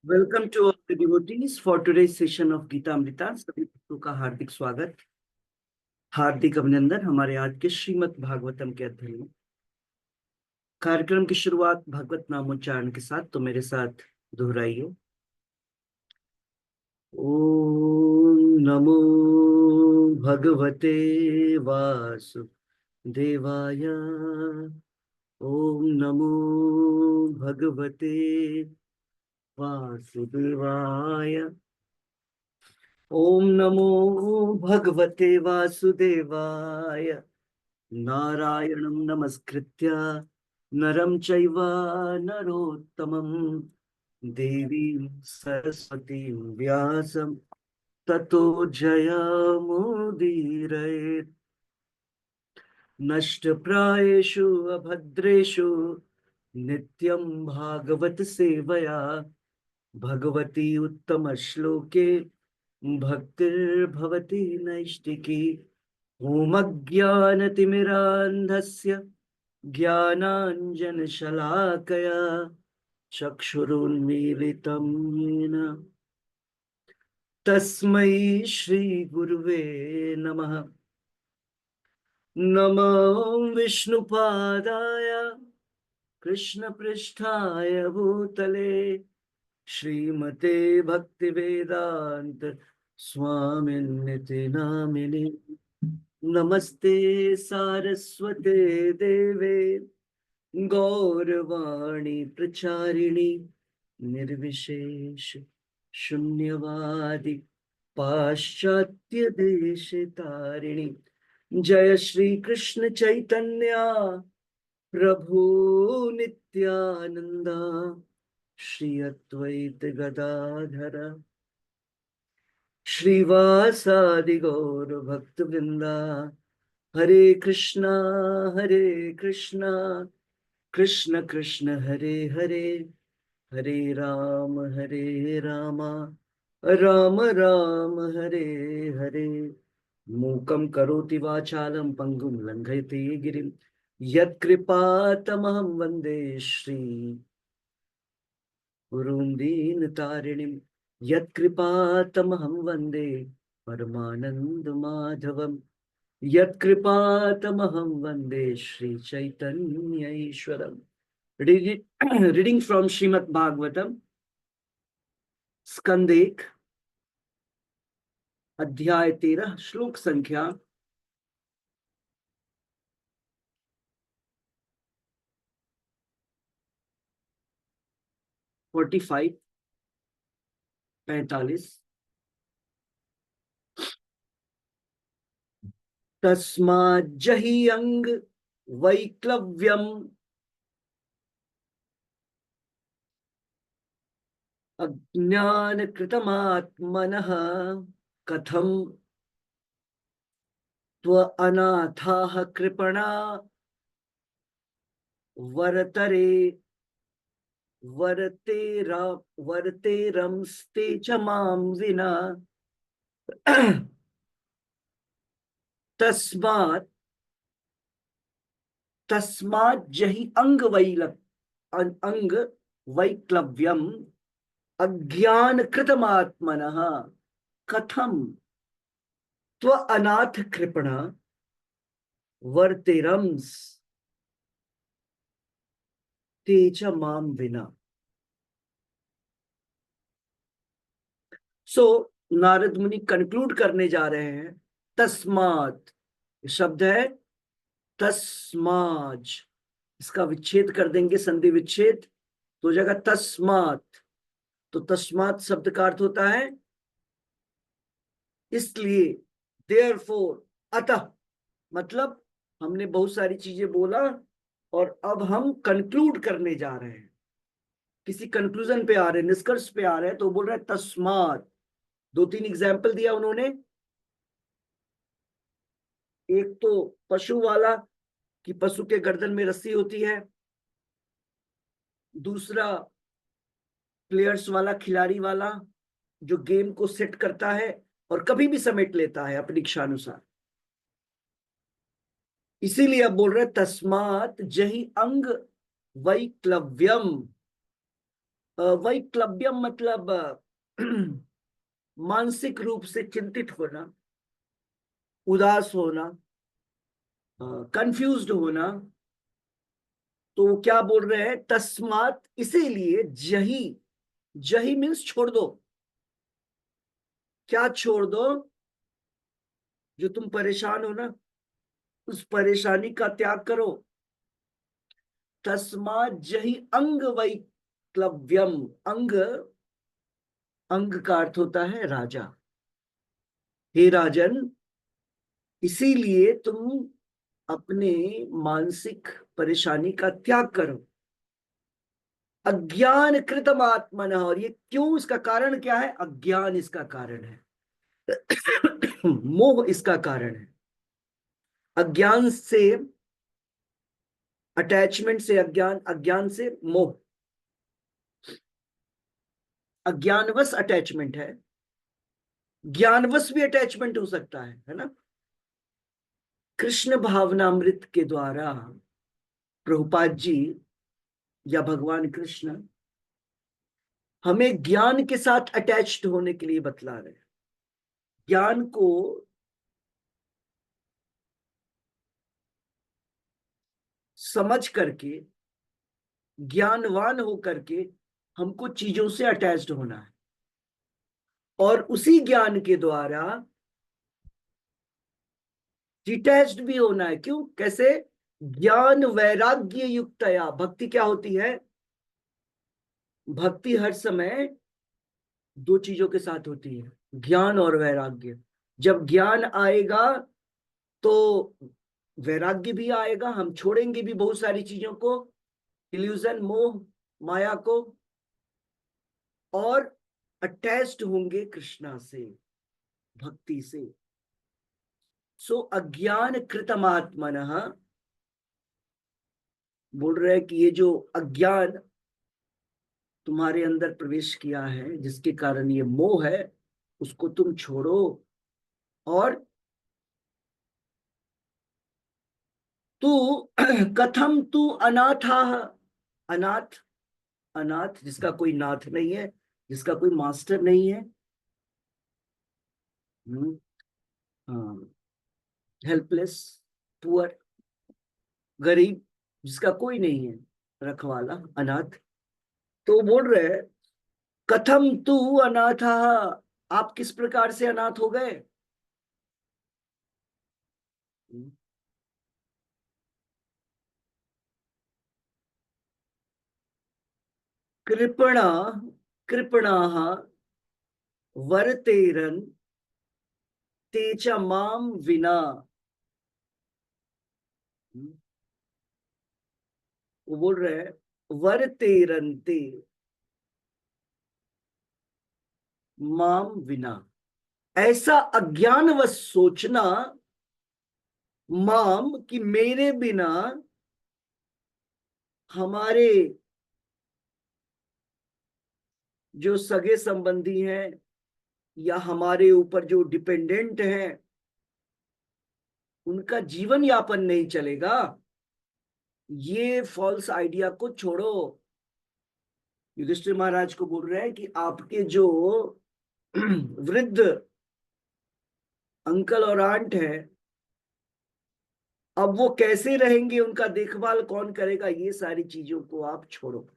Welcome to all the devotees for today's session of Gita Amrita. सभी भक्तों का हार्दिक स्वागत, हार्दिक अभिनंदन हमारे आज के श्रीमद् भागवतम के अध्ययन में। कार्यक्रम की शुरुआत भगवत नामोच्चारण के साथ, तो मेरे साथ दोहराइए। ओम नमो भगवते वासुदेवाय। ओम नमो भगवते वासुदेवाय। ओम नमो भगवते वासुदेवाय। नारायणं नमस्कृत्य नरं चैव नरोत्तमं देवीं सरस्वतीं व्यासं ततो जयमुदीरयेत्। नष्टप्रायेषु अभद्रेषु नित्यं भागवत सेवया भगवती उत्तम श्लोके भक्तिर्भवति नैष्टिकी। ओमज्ञानतिमिरान्धस्य ज्ञानाञ्जनशलाकया चक्षुरुन्मीलितं येन तस्मै श्रीगुरुवे नमः। नमो विष्णुपादाय कृष्णपृष्ठाय भूतले श्रीमते भक्तिवेदांत स्वामिन्निति नामिने। नमस्ते सारस्वते देवे गौरवाणी प्रचारिणी निर्विशेष शून्यवादी पाश्चात्य देश तारिणी। जय श्री कृष्ण चैतन्य प्रभु नित्यानंदा श्री अद्वैत गदाधर श्रीवासादि गौर भक्त वृंदा। हरे कृष्णा कृष्ण कृष्ण हरे हरे, हरे राम राम राम हरे हरे। मूकं करोति वाचालं पंगुं लंघयति गिरिं यत्कृपातमहं वन्दे श्री गुरुं दीनतारिणीं। यत्कृपातमहं वन्दे परमानंद माधवम्। यत्कृपातमहं वन्दे श्री चैतन्य ईश्वरम्। रीडिंग फ्रॉम श्रीमद् भागवतम, स्कंद 1, अध्याय 13, श्लोक संख्या 45। तस्माज्जहि वैक्लव्यम् अज्ञानकृतमात्मनः कथं त्वअनाथाः कृपणा वरतरे वरतेरंस्ते च मां विना। तस्मात् जहि अंग वैक्लव्यम अज्ञान कृतमात्मनः कथम त्व अनाथ कृपण वर्तेरंस तेज माम विना। सो नारद मुनि कंक्लूड करने जा रहे हैं। तस्मात शब्द है तस्माज, इसका विच्छेद कर देंगे, संधि विच्छेद, तो हो जाएगा तस्मात। तो तस्मात शब्द का अर्थ होता है इसलिए, देयरफॉर, अतः। मतलब हमने बहुत सारी चीजें बोला और अब हम कंक्लूड करने जा रहे हैं, किसी कंक्लूजन पे आ रहे हैं, निष्कर्ष पे आ रहे हैं, तो बोल रहे हैं तस्मात। 2-3 एग्जाम्पल दिया उन्होंने। एक तो पशु वाला, कि पशु के गर्दन में रस्सी होती है। दूसरा प्लेयर्स वाला, खिलाड़ी वाला, जो गेम को सेट करता है और कभी भी समेट लेता है अपनी इच्छानुसार। इसीलिए अब बोल रहे तस्मात जहि अंग वैक्लव्यम। वैक्लव्यम मतलब मानसिक रूप से चिंतित होना, उदास होना, कंफ्यूज्ड होना। तो वो क्या बोल रहे हैं, तस्मात इसीलिए जही, जही मीन्स छोड़ दो। क्या छोड़ दो? जो तुम परेशान हो ना, उस परेशानी का त्याग करो। तस्मात जही अंग वैक्लव्यम। अंग, अंग का अर्थ होता है राजा। हे राजन, इसीलिए तुम अपने मानसिक परेशानी का त्याग करो। अज्ञान कृतम आत्मन, और ये क्यों, इसका कारण क्या है? अज्ञान इसका कारण है। मोह इसका कारण है। अज्ञान से, अटैचमेंट से अज्ञान, अज्ञान से मोह। अज्ञानवश अटैचमेंट है, ज्ञानवश भी अटैचमेंट हो सकता है ना। कृष्ण भावनामृत के द्वारा प्रभुपाद जी या भगवान कृष्ण हमें ज्ञान के साथ अटैच्ड होने के लिए बतला रहे हैं। ज्ञान को समझ करके, ज्ञानवान हो करके हमको चीजों से अटैच्ड होना है, और उसी ज्ञान के द्वारा डिटैच्ड भी होना है। क्यों, कैसे? ज्ञान वैराग्य युक्तया। भक्ति क्या होती है? भक्ति हर समय दो चीजों के साथ होती है, ज्ञान और वैराग्य। जब ज्ञान आएगा तो वैराग्य भी आएगा, हम छोड़ेंगे भी बहुत सारी चीजों को, इल्यूजन, मोह, माया को, और अटैच्ड होंगे कृष्णा से, भक्ति से। सो अज्ञान कृतमात्मनः, बोल रहे हैं कि ये जो अज्ञान तुम्हारे अंदर प्रवेश किया है, जिसके कारण ये मोह है, उसको तुम छोड़ो। और तू कथम तू अनाथा, अनाथ, अनाथ जिसका कोई नाथ नहीं है, जिसका कोई मास्टर नहीं है। हाँ, हेल्पलेस, पुअर, गरीब, जिसका कोई नहीं है रखवाला, अनाथ। तो बोल रहे हैं कथम तू अनाथा, आप किस प्रकार से अनाथ हो गए? कृपणा, कृपणाः वरतेरन तेच माम विना। वो बोल रहे हैं वरतेरंते माम विना। ऐसा अज्ञानवश सोचना, माम कि मेरे बिना, हमारे जो सगे संबंधी हैं या हमारे ऊपर जो डिपेंडेंट हैं, उनका जीवन यापन नहीं चलेगा। ये फॉल्स आइडिया को छोड़ो। युधिष्ठिर महाराज को बोल रहे हैं कि आपके जो वृद्ध अंकल और आंट है, अब वो कैसे रहेंगे, उनका देखभाल कौन करेगा? ये सारी चीजों को आप छोड़ो,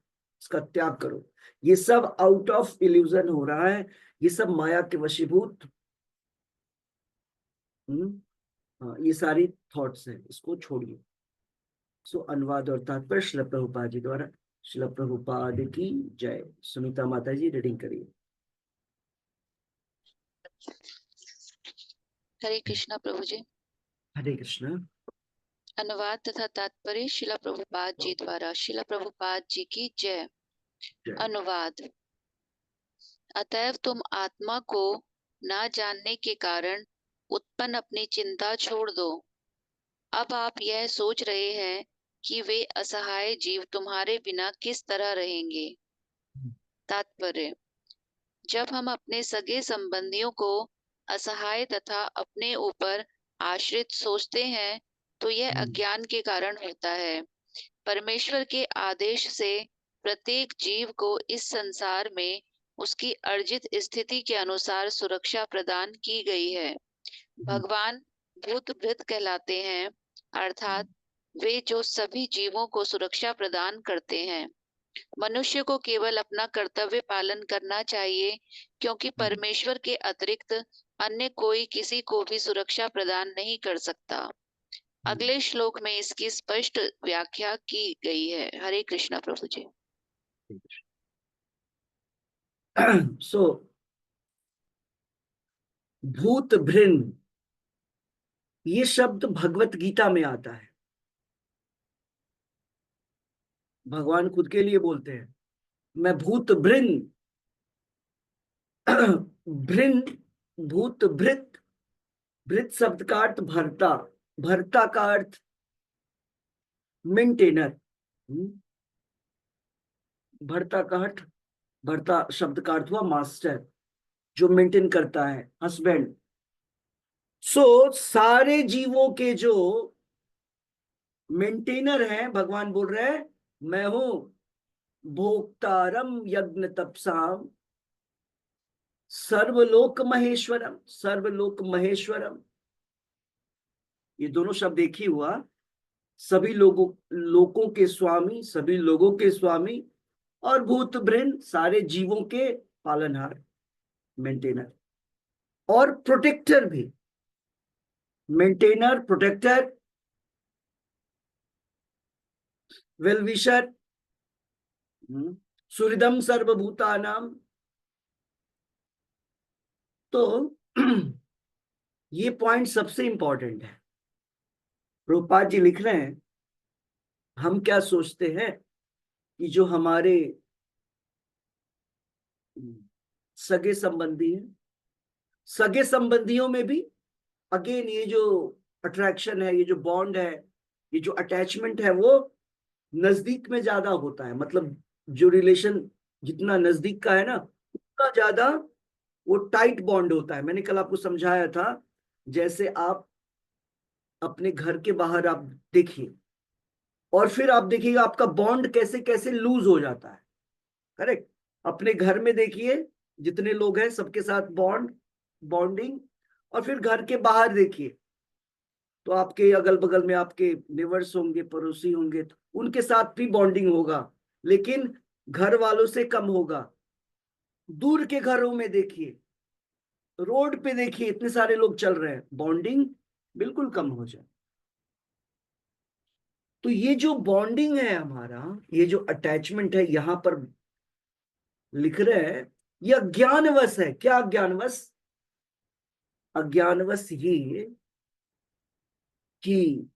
इसका त्याग करो। ये सब आउट ऑफ इल्यूजन हो रहा है, ये सब माया के वशीभूत। हाँ, ये सारी थॉट्स हैं, इसको छोड़िए। सो अनुवाद और तात्पर्य श्रील प्रभुपाद जी द्वारा। श्रील प्रभुपाद की जय। सुनीता माता जी रीडिंग करिए। हरे कृष्णा प्रभु जी। हरे कृष्णा। अनुवाद तथा तात्पर्य श्रील प्रभुपाद जी द्वारा। श्रील प्रभुपाद जी की जय। अनुवाद। अतएव तुम आत्मा को न जानने के कारण उत्पन्न अपनी चिंता छोड़ दो। अब आप यह सोच रहे हैं कि वे असहाय जीव तुम्हारे बिना किस तरह रहेंगे। तात्पर्य। जब हम अपने सगे संबंधियों को असहाय तथा अपने ऊपर आश्रित सोचते हैं तो यह अज्ञान के कारण होता है। परमेश्वर के आदेश से प्रत्येक जीव को इस संसार में उसकी अर्जित स्थिति के अनुसार सुरक्षा प्रदान की गई है। भगवान भूतभृत कहलाते हैं, अर्थात वे जो सभी जीवों को सुरक्षा प्रदान करते हैं। मनुष्य को केवल अपना कर्तव्य पालन करना चाहिए, क्योंकि परमेश्वर के अतिरिक्त अन्य कोई किसी को भी सुरक्षा प्रदान नहीं कर सकता। अगले श्लोक में इसकी स्पष्ट व्याख्या की गई है। हरे कृष्णा प्रभु जी। सो भूत भृन, ये शब्द भगवत गीता में आता है। भगवान खुद के लिए बोलते हैं, मैं भूत भृन, भृन भूत भृत, भृत शब्द का अर्थ भरता, भरता का अर्थ मेंटेनर, भरता का अर्थ, भरता शब्द का अर्थ हुआ मास्टर, जो मेंटेन करता है, हस्बैंड। सो सारे जीवों के जो मेंटेनर हैं, भगवान बोल रहे हैं मैं हूं भोक्तारम यज्ञ तपसाम सर्वलोक महेश्वरम, सर्वलोक महेश्वरम। ये दोनों शब्द एक ही हुआ, सभी लोगों के स्वामी, सभी लोगों के स्वामी, और भूत भृन सारे जीवों के पालनहार, मेंटेनर और प्रोटेक्टर भी। मेंटेनर, प्रोटेक्टर, वेलविशर, सुहृदम सर्वभूतानाम। तो ये पॉइंट सबसे इंपॉर्टेंट है। प्रभुपाद जी लिख रहे हैं, हम क्या सोचते हैं कि जो हमारे सगे संबंधी हैं, सगे संबंधियों में भी अगेन ये जो अट्रैक्शन है, ये जो बॉन्ड है, ये जो अटैचमेंट है, वो नजदीक में ज्यादा होता है। मतलब जो रिलेशन जितना नजदीक का है ना, उतना ज्यादा वो टाइट बॉन्ड होता है। मैंने कल आपको समझाया था, जैसे आप अपने घर के बाहर आप देखिए, और फिर आप देखिएगा आपका बॉन्ड कैसे कैसे लूज हो जाता है। करेक्ट। अपने घर में देखिए, जितने लोग हैं सबके साथ बॉन्डिंग, और फिर घर के बाहर देखिए तो आपके अगल बगल में आपके नेबर्स होंगे, पड़ोसी होंगे, तो उनके साथ भी बॉन्डिंग होगा, लेकिन घर वालों से कम होगा। दूर के घरों में देखिए, रोड पे देखिए, इतने सारे लोग चल रहे हैं, बॉन्डिंग बिल्कुल कम हो जाए। तो ये जो बॉन्डिंग है हमारा, ये जो अटैचमेंट है, यहां पर लिख रहे हैं ये अज्ञानवश है। क्या अज्ञानवश? अज्ञानवश ये कि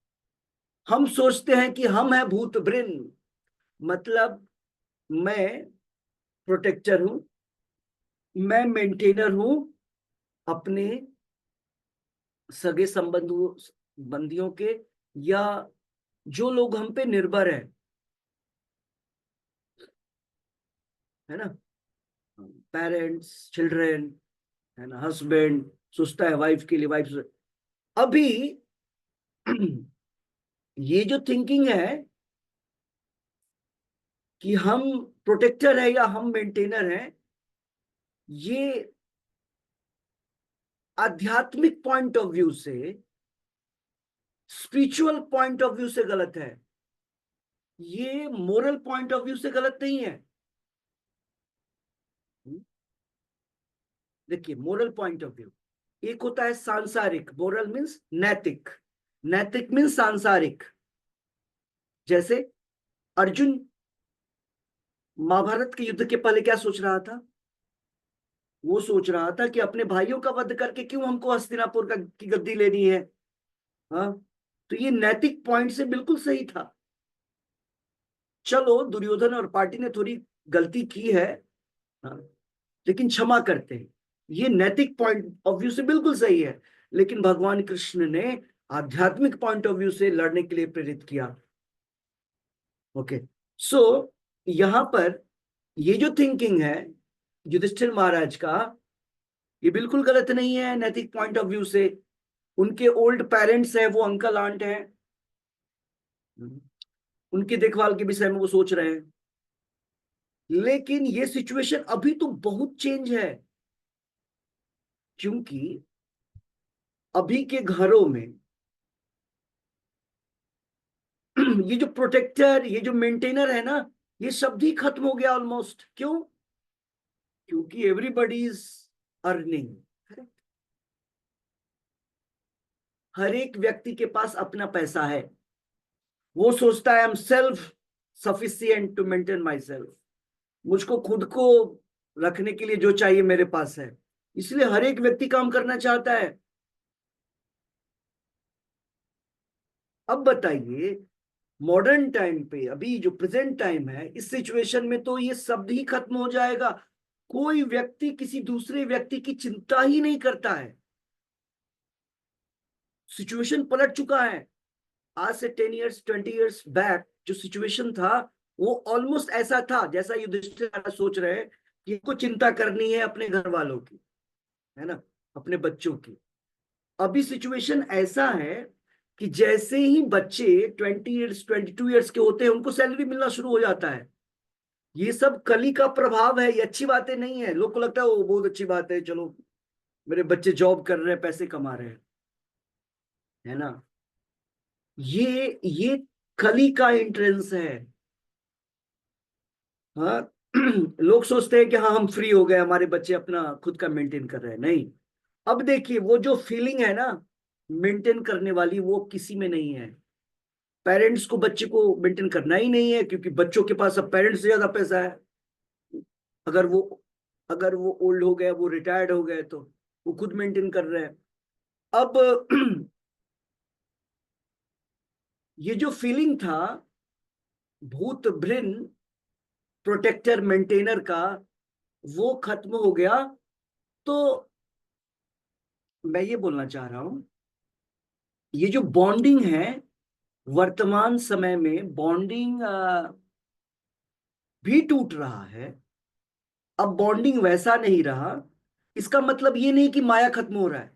हम सोचते हैं कि हम हैं भूत भृन, मतलब मैं प्रोटेक्टर हूं, मैं मेंटेनर हूं अपने सगे संबंधियों के, या जो लोग हम पे निर्भर है ना, पेरेंट्स, चिल्ड्रन, है ना, हस्बैंड सोचता है वाइफ के लिए, वाइफ। अभी ये जो थिंकिंग है कि हम प्रोटेक्टर है या हम मेंटेनर हैं, ये आध्यात्मिक पॉइंट ऑफ व्यू से, स्पिरिचुअल पॉइंट ऑफ व्यू से गलत है। ये मोरल पॉइंट ऑफ व्यू से गलत नहीं है। देखिए, मोरल पॉइंट ऑफ व्यू एक होता है सांसारिक, मोरल मीन्स नैतिक, नैतिक मीन्स सांसारिक। जैसे अर्जुन महाभारत के युद्ध के पहले क्या सोच रहा था? वो सोच रहा था कि अपने भाइयों का वध करके क्यों हमको हस्तिनापुर की गद्दी लेनी है। हाँ, तो ये नैतिक पॉइंट से बिल्कुल सही था। चलो, दुर्योधन और पार्टी ने थोड़ी गलती की है, हाँ, लेकिन क्षमा करते हैं। ये नैतिक पॉइंट ऑफ व्यू से बिल्कुल सही है, लेकिन भगवान कृष्ण ने आध्यात्मिक पॉइंट ऑफ व्यू से लड़ने के लिए प्रेरित किया। ओके, सो यहां पर ये जो थिंकिंग है युधिष्ठिर महाराज का, ये बिल्कुल गलत नहीं है नैतिक पॉइंट ऑफ व्यू से। उनके ओल्ड पेरेंट्स हैं, वो अंकल आंट हैं, उनकी देखभाल के विषय में वो सोच रहे हैं। लेकिन ये सिचुएशन अभी तो बहुत चेंज है, क्योंकि अभी के घरों में ये जो प्रोटेक्टर, ये जो मेंटेनर है ना, ये शब्द ही खत्म हो गया ऑलमोस्ट। क्यों? क्योंकि एवरीबडी इज अर्निंग। हर एक व्यक्ति के पास अपना पैसा है। वो सोचता है I am self sufficient to maintain my self. मुझको खुद को रखने के लिए जो चाहिए मेरे पास है। इसलिए हर एक व्यक्ति काम करना चाहता है। अब बताइए, मॉडर्न टाइम पे, अभी जो प्रेजेंट टाइम है, इस सिचुएशन में तो ये शब्द ही खत्म हो जाएगा। कोई व्यक्ति किसी दूसरे व्यक्ति की चिंता ही नहीं करता है। सिचुएशन पलट चुका है। आज से 10 इयर्स 20 इयर्स बैक जो सिचुएशन था, वो ऑलमोस्ट ऐसा था जैसा युधिष्ठिर सोच रहे हैं कि इनको चिंता करनी है अपने घर वालों की, है ना, अपने बच्चों की। अभी सिचुएशन ऐसा है कि जैसे ही बच्चे 20 इयर्स 22 इयर्स के होते हैं, उनको सैलरी मिलना शुरू हो जाता है। ये सब कली का प्रभाव है, ये अच्छी बातें नहीं है। लोग को लगता है वो बहुत अच्छी बात है, चलो मेरे बच्चे जॉब कर रहे हैं, पैसे कमा रहे हैं, है ना। ये कली का एंट्रेंस है। हाँ। लोग सोचते हैं कि हाँ हम फ्री हो गए, हमारे बच्चे अपना खुद का मेंटेन कर रहे हैं। नहीं। अब देखिए, वो जो फीलिंग है ना मेंटेन करने वाली, वो किसी में नहीं है। पेरेंट्स को बच्चे को मेंटेन करना ही नहीं है, क्योंकि बच्चों के पास अब पेरेंट्स से ज्यादा पैसा है। अगर वो अगर वो ओल्ड हो गए, वो रिटायर्ड हो गए, तो वो खुद मेंटेन कर रहे हैं। अब ये जो फीलिंग था भूत भृन प्रोटेक्टर मेंटेनर का, वो खत्म हो गया। तो मैं ये बोलना चाह रहा हूं, ये जो बॉन्डिंग है, वर्तमान समय में बॉन्डिंग भी टूट रहा है। अब बॉन्डिंग वैसा नहीं रहा। इसका मतलब ये नहीं कि माया खत्म हो रहा है।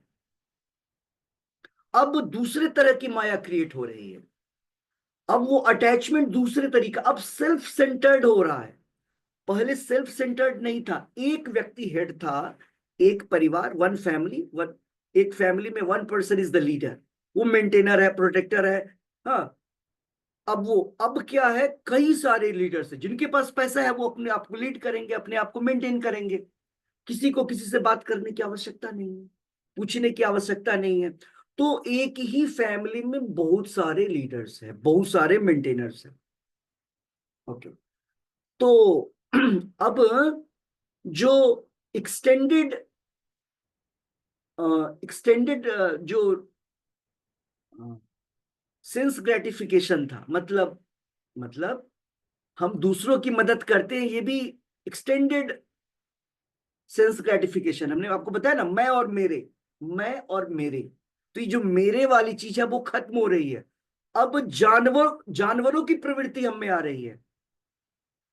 अब दूसरे तरह की माया क्रिएट हो रही है। अब वो अटैचमेंट दूसरे तरीका, अब सेल्फ सेंटर्ड हो रहा है। पहले सेल्फ सेंटर्ड नहीं था, एक व्यक्ति हेड था, एक परिवार, वन फैमिली, वन, एक फैमिली में one person is the leader. वो मेंटेनर है, प्रोटेक्टर है। हाँ। अब क्या है, कई सारे लीडर्स हैं जिनके पास पैसा है, वो अपने आप को लीड करेंगे, अपने आप को मेंटेन करेंगे। किसी को किसी से बात करने की आवश्यकता नहीं है, पूछने की आवश्यकता नहीं है। तो एक ही फैमिली में बहुत सारे लीडर्स हैं, बहुत सारे मेंटेनर्स हैं। ओके। तो अब जो एक्सटेंडेड एक्सटेंडेड जो सेंस ग्रेटिफिकेशन था, मतलब हम दूसरों की मदद करते हैं, ये भी एक्सटेंडेड सेंस ग्रेटिफिकेशन। हमने आपको बताया ना, मैं और मेरे। तो ये जो मेरे वाली चीज है, वो खत्म हो रही है। अब जानवरों की प्रवृत्ति हम में आ रही है।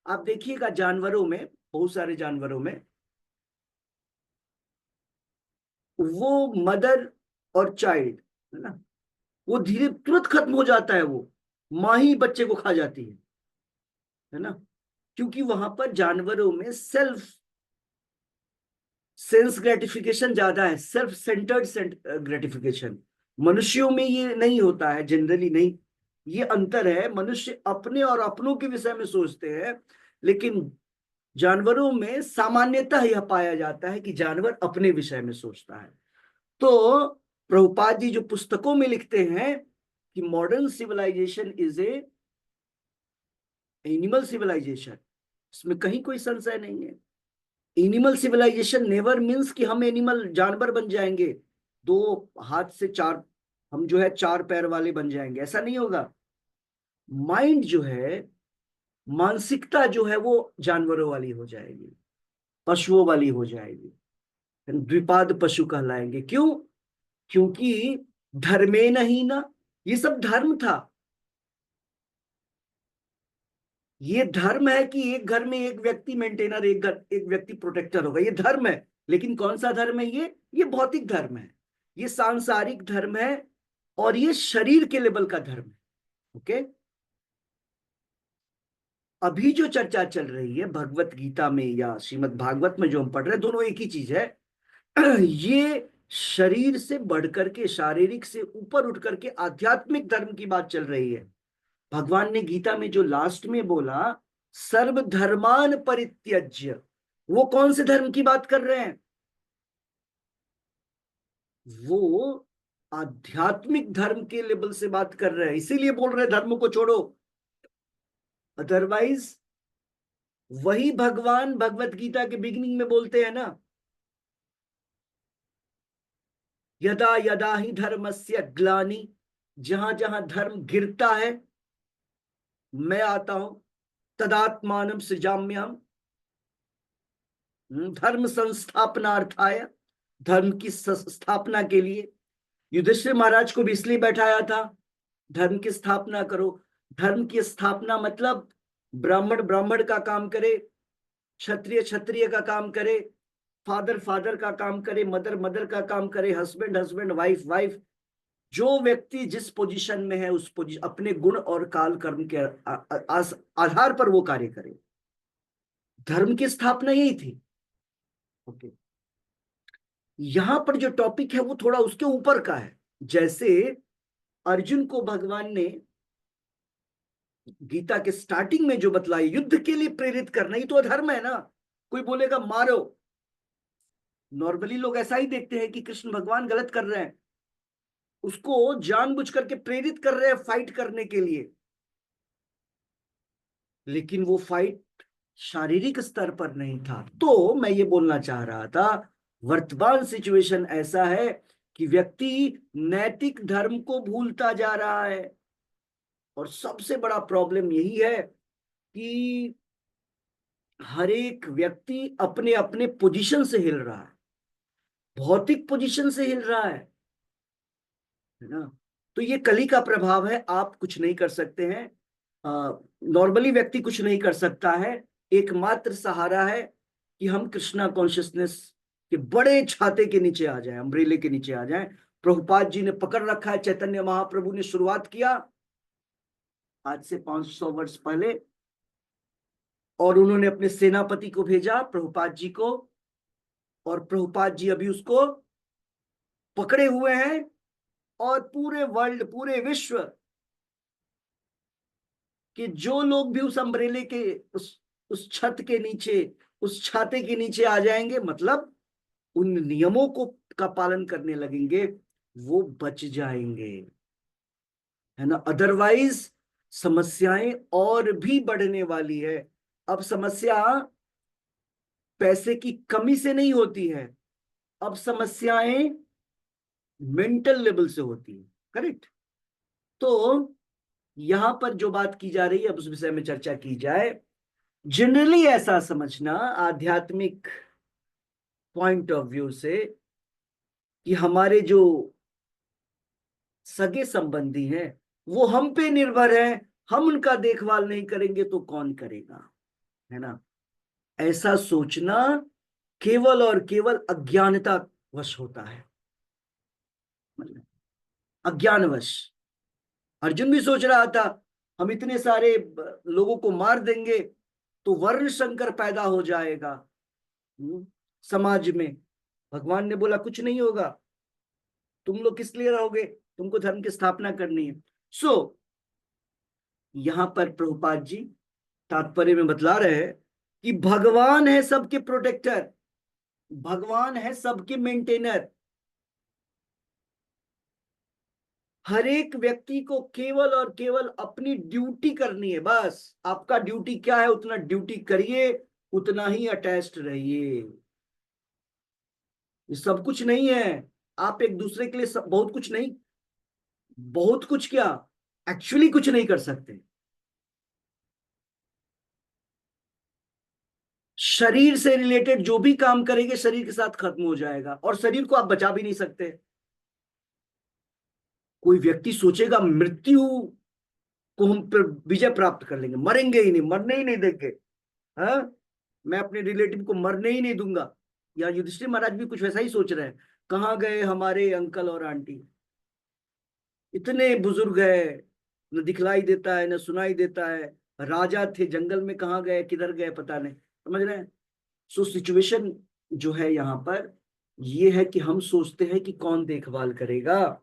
आप देखिएगा, जानवरों में, बहुत सारे जानवरों में, वो मदर और चाइल्ड, है ना, वो धीरे तुरंत खत्म हो जाता है। वो माँ ही बच्चे को खा जाती है ना। क्योंकि वहां पर जानवरों में सेल्फ सेंस ग्रेटिफिकेशन ज्यादा है, सेल्फ सेंटर्ड ग्रेटिफिकेशन। मनुष्यों में ये नहीं होता है, जनरली नहीं। ये अंतर है, मनुष्य अपने और अपनों के विषय में सोचते हैं, लेकिन जानवरों में सामान्यतः यह पाया जाता है कि जानवर अपने विषय में सोचता है। तो प्रभुपाद जी जो पुस्तकों में लिखते हैं कि modern civilisation is a animal civilisation, इसमें कहीं कोई संशय नहीं है। एनिमल सिविलाइजेशन नेवर मीन्स कि हम एनिमल जानवर बन जाएंगे, दो हाथ से चार, हम जो है चार पैर वाले बन जाएंगे, ऐसा नहीं होगा। माइंड जो है, मानसिकता जो है, वो जानवरों वाली हो जाएगी, पशुओं वाली हो जाएगी। द्विपाद पशु कहलाएंगे। क्यों? क्योंकि धर्मे नहीं ना, ये सब धर्म था। ये धर्म है कि एक घर में एक व्यक्ति मेंटेनर, एक व्यक्ति प्रोटेक्टर होगा, ये धर्म है। लेकिन कौन सा धर्म है ये भौतिक धर्म है, ये सांसारिक धर्म है, और ये शरीर के लेवल का धर्म है। ओके। अभी जो चर्चा चल रही है भगवत गीता में या श्रीमद् भागवत में जो हम पढ़ रहे हैं, दोनों एक ही चीज है। ये शरीर से बढ़कर के, शारीरिक से ऊपर उठ करके आध्यात्मिक धर्म की बात चल रही है। भगवान ने गीता में जो लास्ट में बोला, सर्व धर्मान परित्यज्य, वो कौन से धर्म की बात कर रहे हैं? वो आध्यात्मिक धर्म के लेवल से बात कर रहे हैं, इसीलिए बोल रहे हैं धर्म को छोड़ो। अदरवाइज वही भगवान भगवत गीता के बिगिनिंग में बोलते हैं ना, यदा यदा ही धर्मस्य ग्लानि, जहां जहां धर्म गिरता है मैं आता हूं, तदात्मानं सृजाम्यहम्, धर्म संस्थापनार्थाय, धर्म की स्थापना के लिए। युधिष्ठिर महाराज को भी इसलिए बैठाया था, धर्म की स्थापना करो। धर्म की स्थापना मतलब ब्राह्मण ब्राह्मण का काम करे, क्षत्रिय क्षत्रिय का काम करे, फादर फादर का काम करे, मदर मदर का काम करे, हस्बैंड हस्बैंड, वाइफ वाइफ। जो व्यक्ति जिस पोजीशन में है उस पोजीशन, अपने गुण और काल कर्म के आधार पर वो कार्य करे। धर्म की स्थापना यही थी। ओके, यहां पर जो टॉपिक है वो थोड़ा उसके ऊपर का है। जैसे अर्जुन को भगवान ने गीता के स्टार्टिंग में जो बतलाई, युद्ध के लिए प्रेरित करना, ये तो अधर्म है ना। कोई बोलेगा मारो, नॉर्मली लोग ऐसा ही देखते हैं कि कृष्ण भगवान गलत कर रहे हैं, उसको जानबूझ करके प्रेरित कर रहे हैं फाइट करने के लिए। लेकिन वो फाइट शारीरिक स्तर पर नहीं था। तो मैं ये बोलना चाह रहा था, वर्तमान सिचुएशन ऐसा है कि व्यक्ति नैतिक धर्म को भूलता जा रहा है। और सबसे बड़ा प्रॉब्लम यही है कि हर एक व्यक्ति अपने अपने पोजीशन से हिल रहा है, भौतिक पोजीशन से हिल रहा है ना। तो ये कली का प्रभाव है, आप कुछ नहीं कर सकते हैं। नॉर्मली व्यक्ति कुछ नहीं कर सकता है। एकमात्र सहारा है कि हम कृष्णा कॉन्शियसनेस के बड़े छाते के नीचे आ जाएं, अम्ब्रेले के नीचे आ जाएं। प्रभुपाद जी ने पकड़ रखा है, चैतन्य महाप्रभु ने शुरुआत किया आज से 500 वर्ष पहले, और उन्होंने अपने सेनापति को भेजा प्रभुपाद जी को, और प्रभुपाद जी अभी उसको पकड़े हुए हैं। और पूरे वर्ल्ड, पूरे विश्व कि जो लोग भी उस अम्ब्रेले के, उस छत के नीचे, उस छाते के नीचे आ जाएंगे, मतलब उन नियमों को का पालन करने लगेंगे, वो बच जाएंगे, है ना। अदरवाइज समस्याएं और भी बढ़ने वाली है। अब समस्या पैसे की कमी से नहीं होती है, अब समस्याएं मेंटल लेवल से होती है। करेक्ट। तो यहां पर जो बात की जा रही है, अब उस विषय में चर्चा की जाए। जनरली ऐसा समझना आध्यात्मिक पॉइंट ऑफ व्यू से कि हमारे जो सगे संबंधी हैं वो हम पे निर्भर है, हम उनका देखभाल नहीं करेंगे तो कौन करेगा, है ना। ऐसा सोचना केवल और केवल अज्ञानता वश होता है, मतलब अज्ञानवश। अर्जुन भी सोच रहा था हम इतने सारे लोगों को मार देंगे तो वर्ण संकर पैदा हो जाएगा समाज में। भगवान ने बोला कुछ नहीं होगा, तुम लोग किस लिए रहोगे, तुमको धर्म की स्थापना करनी है। सो यहां पर प्रभुपाद जी तात्पर्य में बतला रहे हैं कि भगवान है सबके प्रोटेक्टर, भगवान है सबके मेंटेनर। हर एक व्यक्ति को केवल और केवल अपनी ड्यूटी करनी है, बस। आपका ड्यूटी क्या है, उतना ड्यूटी करिए, उतना ही अटैच्ड रहिए। ये सब कुछ नहीं है। आप एक दूसरे के लिए बहुत कुछ नहीं, बहुत कुछ क्या, एक्चुअली कुछ नहीं कर सकते। शरीर से रिलेटेड जो भी काम करेंगे शरीर के साथ खत्म हो जाएगा, और शरीर को आप बचा भी नहीं सकते। कोई व्यक्ति सोचेगा मृत्यु को हम विजय प्राप्त कर लेंगे, मरेंगे ही नहीं, मरने ही नहीं देंगे, हाँ, मैं अपने रिलेटिव को मरने ही नहीं दूंगा। या युधिष्ठिर महाराज भी कुछ वैसा ही सोच रहे हैं। कहाँ गए हमारे अंकल और आंटी, इतने बुजुर्ग है, न दिखलाई देता है न सुनाई देता है, राजा थे, जंगल में कहाँ गए, किधर गए, पता नहीं। समझ रहे हैं? सो सिचुएशन जो है यहाँ पर ये है कि हम सोचते हैं कि कौन देखभाल करेगा।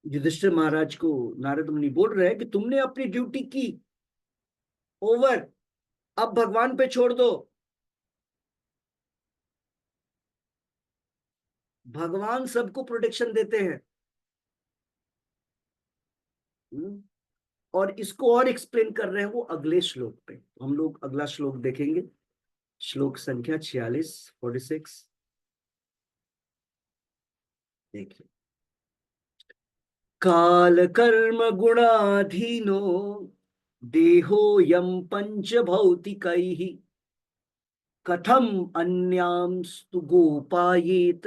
युधिष्ठिर महाराज को नारद मुनि बोल रहे हैं कि तुमने अपनी ड्यूटी की, ओवर, अब भगवान पे छोड़ दो। भगवान सबको प्रोटेक्शन देते हैं। हम्म। और इसको और एक्सप्लेन कर रहे हैं वो अगले श्लोक पे। हम लोग अगला श्लोक देखेंगे, श्लोक संख्या 46, 46। देखिए, काल कर्म गुणाधीनो देहो यम पंच भौतिकैः कथम अन्यांस्तु गोपायेत,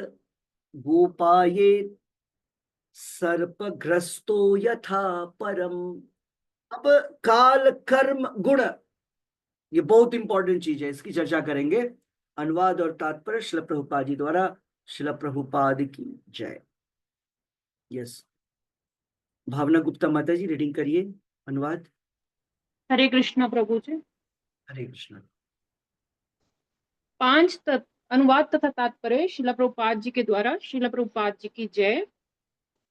गोपायेत सर्पग्रस्तो यथा परम। अब काल कर्म गुण, ये बहुत इंपॉर्टेंट चीज है, इसकी चर्चा करेंगे। अनुवाद और तात्पर्य शिल प्रभुपाद जी द्वारा। शिल प्रभुपाद की जय। यस, भावना गुप्ता माता जी रीडिंग करिए अनुवाद। हरे कृष्णा प्रभु जी। हरे कृष्ण। अनुवाद तथा तात्पर्य शिला प्रभुपाद जी के द्वारा। शिला प्रभुपाद जी की जय।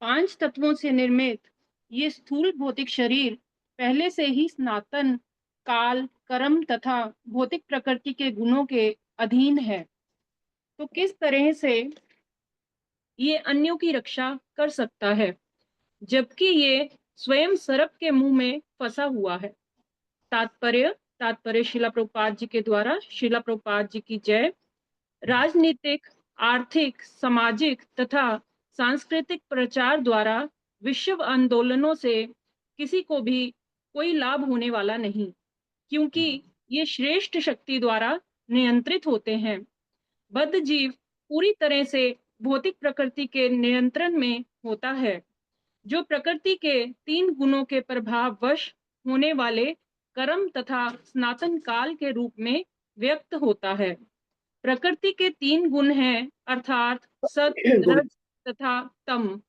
5 तत्वों से निर्मित ये स्थूल भौतिक शरीर पहले से ही सनातन काल, कर्म तथा भौतिक प्रकृति के गुणों के अधीन है। तो किस तरह से ये अन्यों की रक्षा कर सकता है, जबकि ये स्वयं सर्प के मुंह में फंसा हुआ है। तात्पर्य शिला प्रभुपाद जी के द्वारा। शिला प्रभुपाद जी की जय। राजनीतिक, आर्थिक, सामाजिक तथा सांस्कृतिक प्रचार द्वारा विश्व आंदोलनों से किसी को भी कोई लाभ होने वाला नहीं, क्योंकि ये श्रेष्ठ शक्ति द्वारा नियंत्रित होते हैं। बद्ध जीव पूरी तरह से भौतिक प्रकृति के नियंत्रण में होता है, जो प्रकृति के 3 गुणों के प्रभाव वश होने वाले कर्म तथा सनातन काल के रूप में व्यक्त होता है। प्रकृति के 3 गुण हैं, अर्थात सत, रज तथा तम।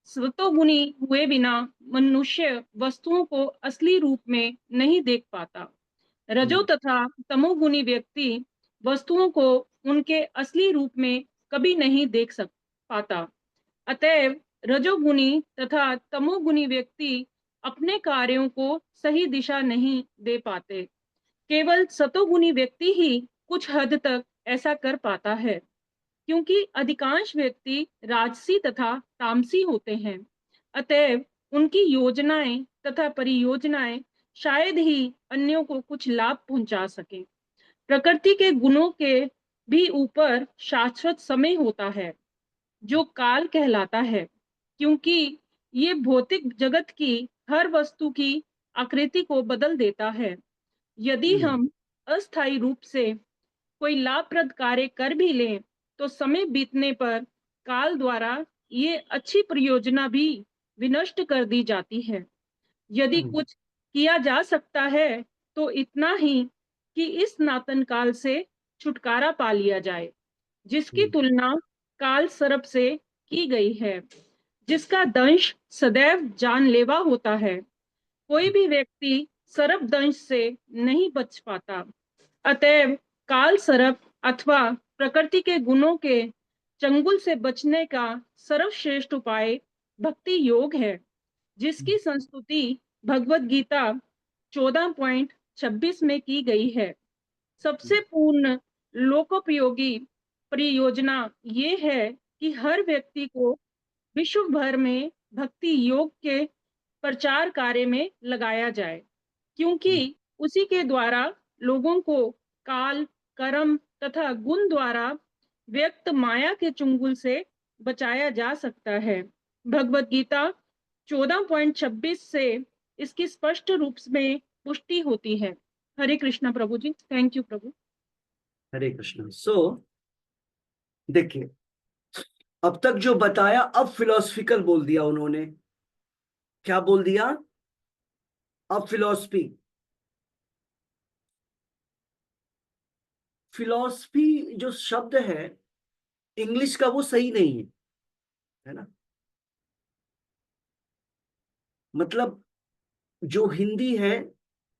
सतोगुणी हुए बिना मनुष्य वस्तुओं को असली रूप में नहीं देख पाता। रजो तथा तमोगुणी व्यक्ति वस्तुओं को उनके असली रूप में कभी नहीं देख पाता। अतएव रजोगुणी तथा तमोगुणी व्यक्ति अपने कार्यों को सही दिशा नहीं दे पाते। केवल सतोगुणी व्यक्ति ही कुछ हद तक ऐसा कर पाता है, क्योंकि अधिकांश व्यक्ति राजसी तथा तामसी होते हैं। अतएव उनकी योजनाएं तथा परियोजनाएं शायद ही अन्यों को कुछ लाभ पहुंचा सके। प्रकृति के गुणों के भी ऊपर शाश्वत समय होता है, जो काल कहलाता है, क्योंकि ये भौतिक जगत की हर वस्तु की आकृति को बदल देता है। यदि हम अस्थायी रूप से कोई लाभप्रद कार्य कर भी लें, तो समय बीतने पर काल द्वारा ये अच्छी परियोजना भी विनष्ट कर दी जाती है। यदि कुछ किया जा सकता है, तो इतना ही कि इस नातन काल से छुटकारा पा लिया जाए, जिसकी तुलना काल सर्प से की गई है, जिसका दंश सदैव जानलेवा होता है। कोई भी व्यक्ति सर्प दंश से नहीं बच पाता। अतएव काल सर्प अथवा प्रकृति के गुणों के चंगुल से बचने का सर्वश्रेष्ठ उपाय भक्ति योग है, जिसकी संस्तुति भगवत गीता 14.26 में की गई है। सबसे पूर्ण लोकोपयोगी परियोजना ये है कि हर व्यक्ति को विश्व भर में भक्ति योग के प्रचार कार्य में लगाया जाए, क्योंकि उसी के द्वारा लोगों को काल, कर्म तथा गुण द्वारा व्यक्त माया के चुंगल से बचाया जा सकता है। भगवत गीता 14.26 से इसकी स्पष्ट रूप में पुष्टि होती है। हरे कृष्णा प्रभु जी। थैंक यू प्रभु। हरे कृष्ण। सो देखिए, अब तक जो बताया, अब फिलोसफिकल बोल दिया उन्होंने। क्या बोल दिया? अब फिलोसफी। फिलोसफी जो शब्द है इंग्लिश का, वो सही नहीं है ना? मतलब जो हिंदी है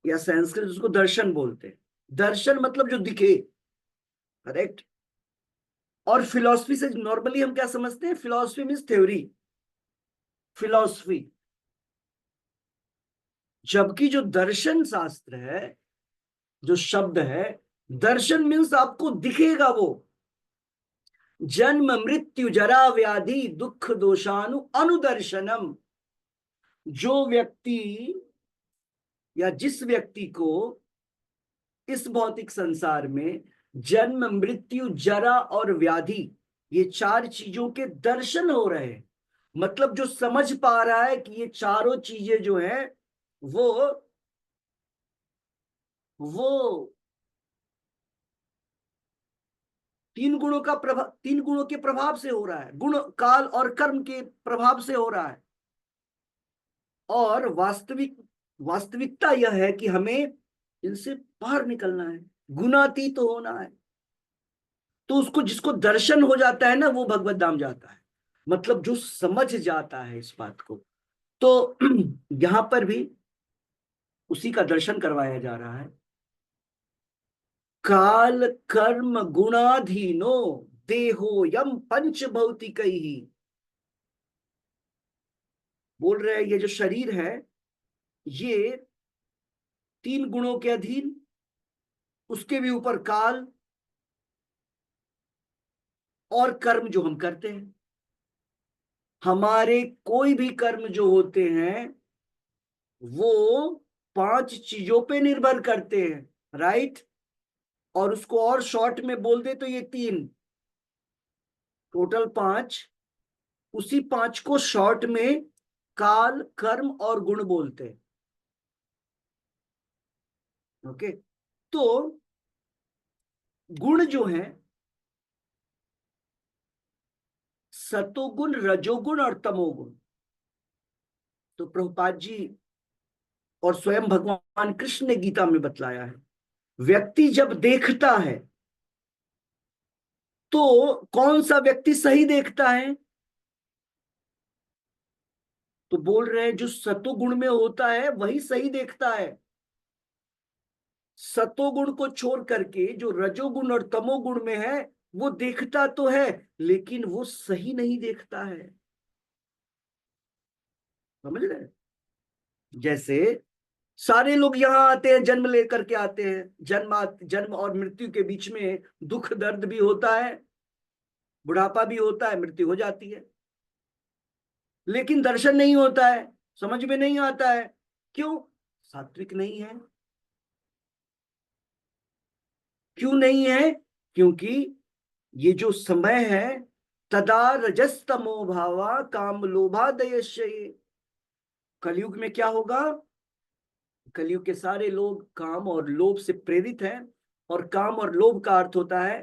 या संस्कृत उसको दर्शन बोलते हैं। दर्शन मतलब जो दिखे, करेक्ट। और फिलॉसफी से नॉर्मली हम क्या समझते हैं? Philosophy means theory, philosophy. जबकि जो दर्शन शास्त्र है, जो शब्द है, दर्शन मीन्स आपको दिखेगा वो। जन्म मृत्यु जरा व्याधि दुख दोषानु अनुदर्शनम। जो व्यक्ति या जिस व्यक्ति को इस भौतिक संसार में जन्म मृत्यु जरा और व्याधि, ये चार चीजों के दर्शन हो रहे हैं, मतलब जो समझ पा रहा है कि ये चारों चीजें जो है वो तीन गुणों के प्रभाव से हो रहा है, गुण काल और कर्म के प्रभाव से हो रहा है। और वास्तविकता यह है कि हमें इनसे बाहर निकलना है, गुणातीत तो होना है। तो उसको, जिसको दर्शन हो जाता है ना, वो भगवत धाम जाता है, मतलब जो समझ जाता है इस बात को। तो यहां पर भी उसी का दर्शन करवाया जा रहा है। काल कर्म गुणाधीनो देहो यम पंच भौतिक ही। बोल रहे हैं ये जो शरीर है ये तीन गुणों के अधीन, उसके भी ऊपर काल और कर्म जो हम करते हैं। हमारे कोई भी कर्म जो होते हैं वो पांच चीजों पे निर्भर करते हैं, राइट। और उसको और शॉर्ट में बोल दे तो ये तीन, टोटल पांच। उसी पांच को शॉर्ट में काल कर्म और गुण बोलते हैं। ओके। तो गुण जो है सतोगुण रजोगुण और तमोगुण। तो प्रभुपाद जी और स्वयं भगवान कृष्ण ने गीता में बतलाया है, व्यक्ति जब देखता है तो कौन सा व्यक्ति सही देखता है? तो बोल रहे हैं जो सतोगुण में होता है वही सही देखता है। सतोगुण को छोड़ करके जो रजोगुण और तमोगुण में है वो देखता तो है, लेकिन वो सही नहीं देखता है। समझ रहे हैं? जैसे सारे लोग यहाँ आते हैं, जन्म लेकर के आते हैं, जन्म और मृत्यु के बीच में दुख दर्द भी होता है, बुढ़ापा भी होता है, मृत्यु हो जाती है, लेकिन दर्शन नहीं होता है, समझ में नहीं आता है। क्यों? सात्विक नहीं है। क्यों नहीं है? क्योंकि ये जो समय है तदा रजस्तमो भावा काम लोभादयश्य। कलयुग में क्या होगा? कलयुग के सारे लोग काम और लोभ से प्रेरित हैं, और काम और लोभ का अर्थ होता है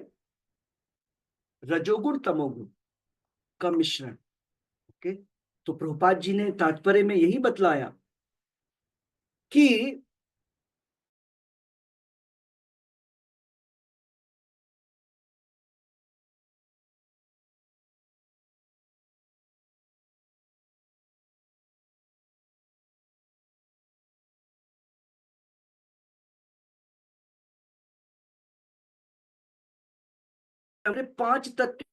रजोगुण तमोगुण का मिश्रण। ओके। तो प्रभुपाद जी ने तात्पर्य में यही बतलाया कि हमने पांच तत्व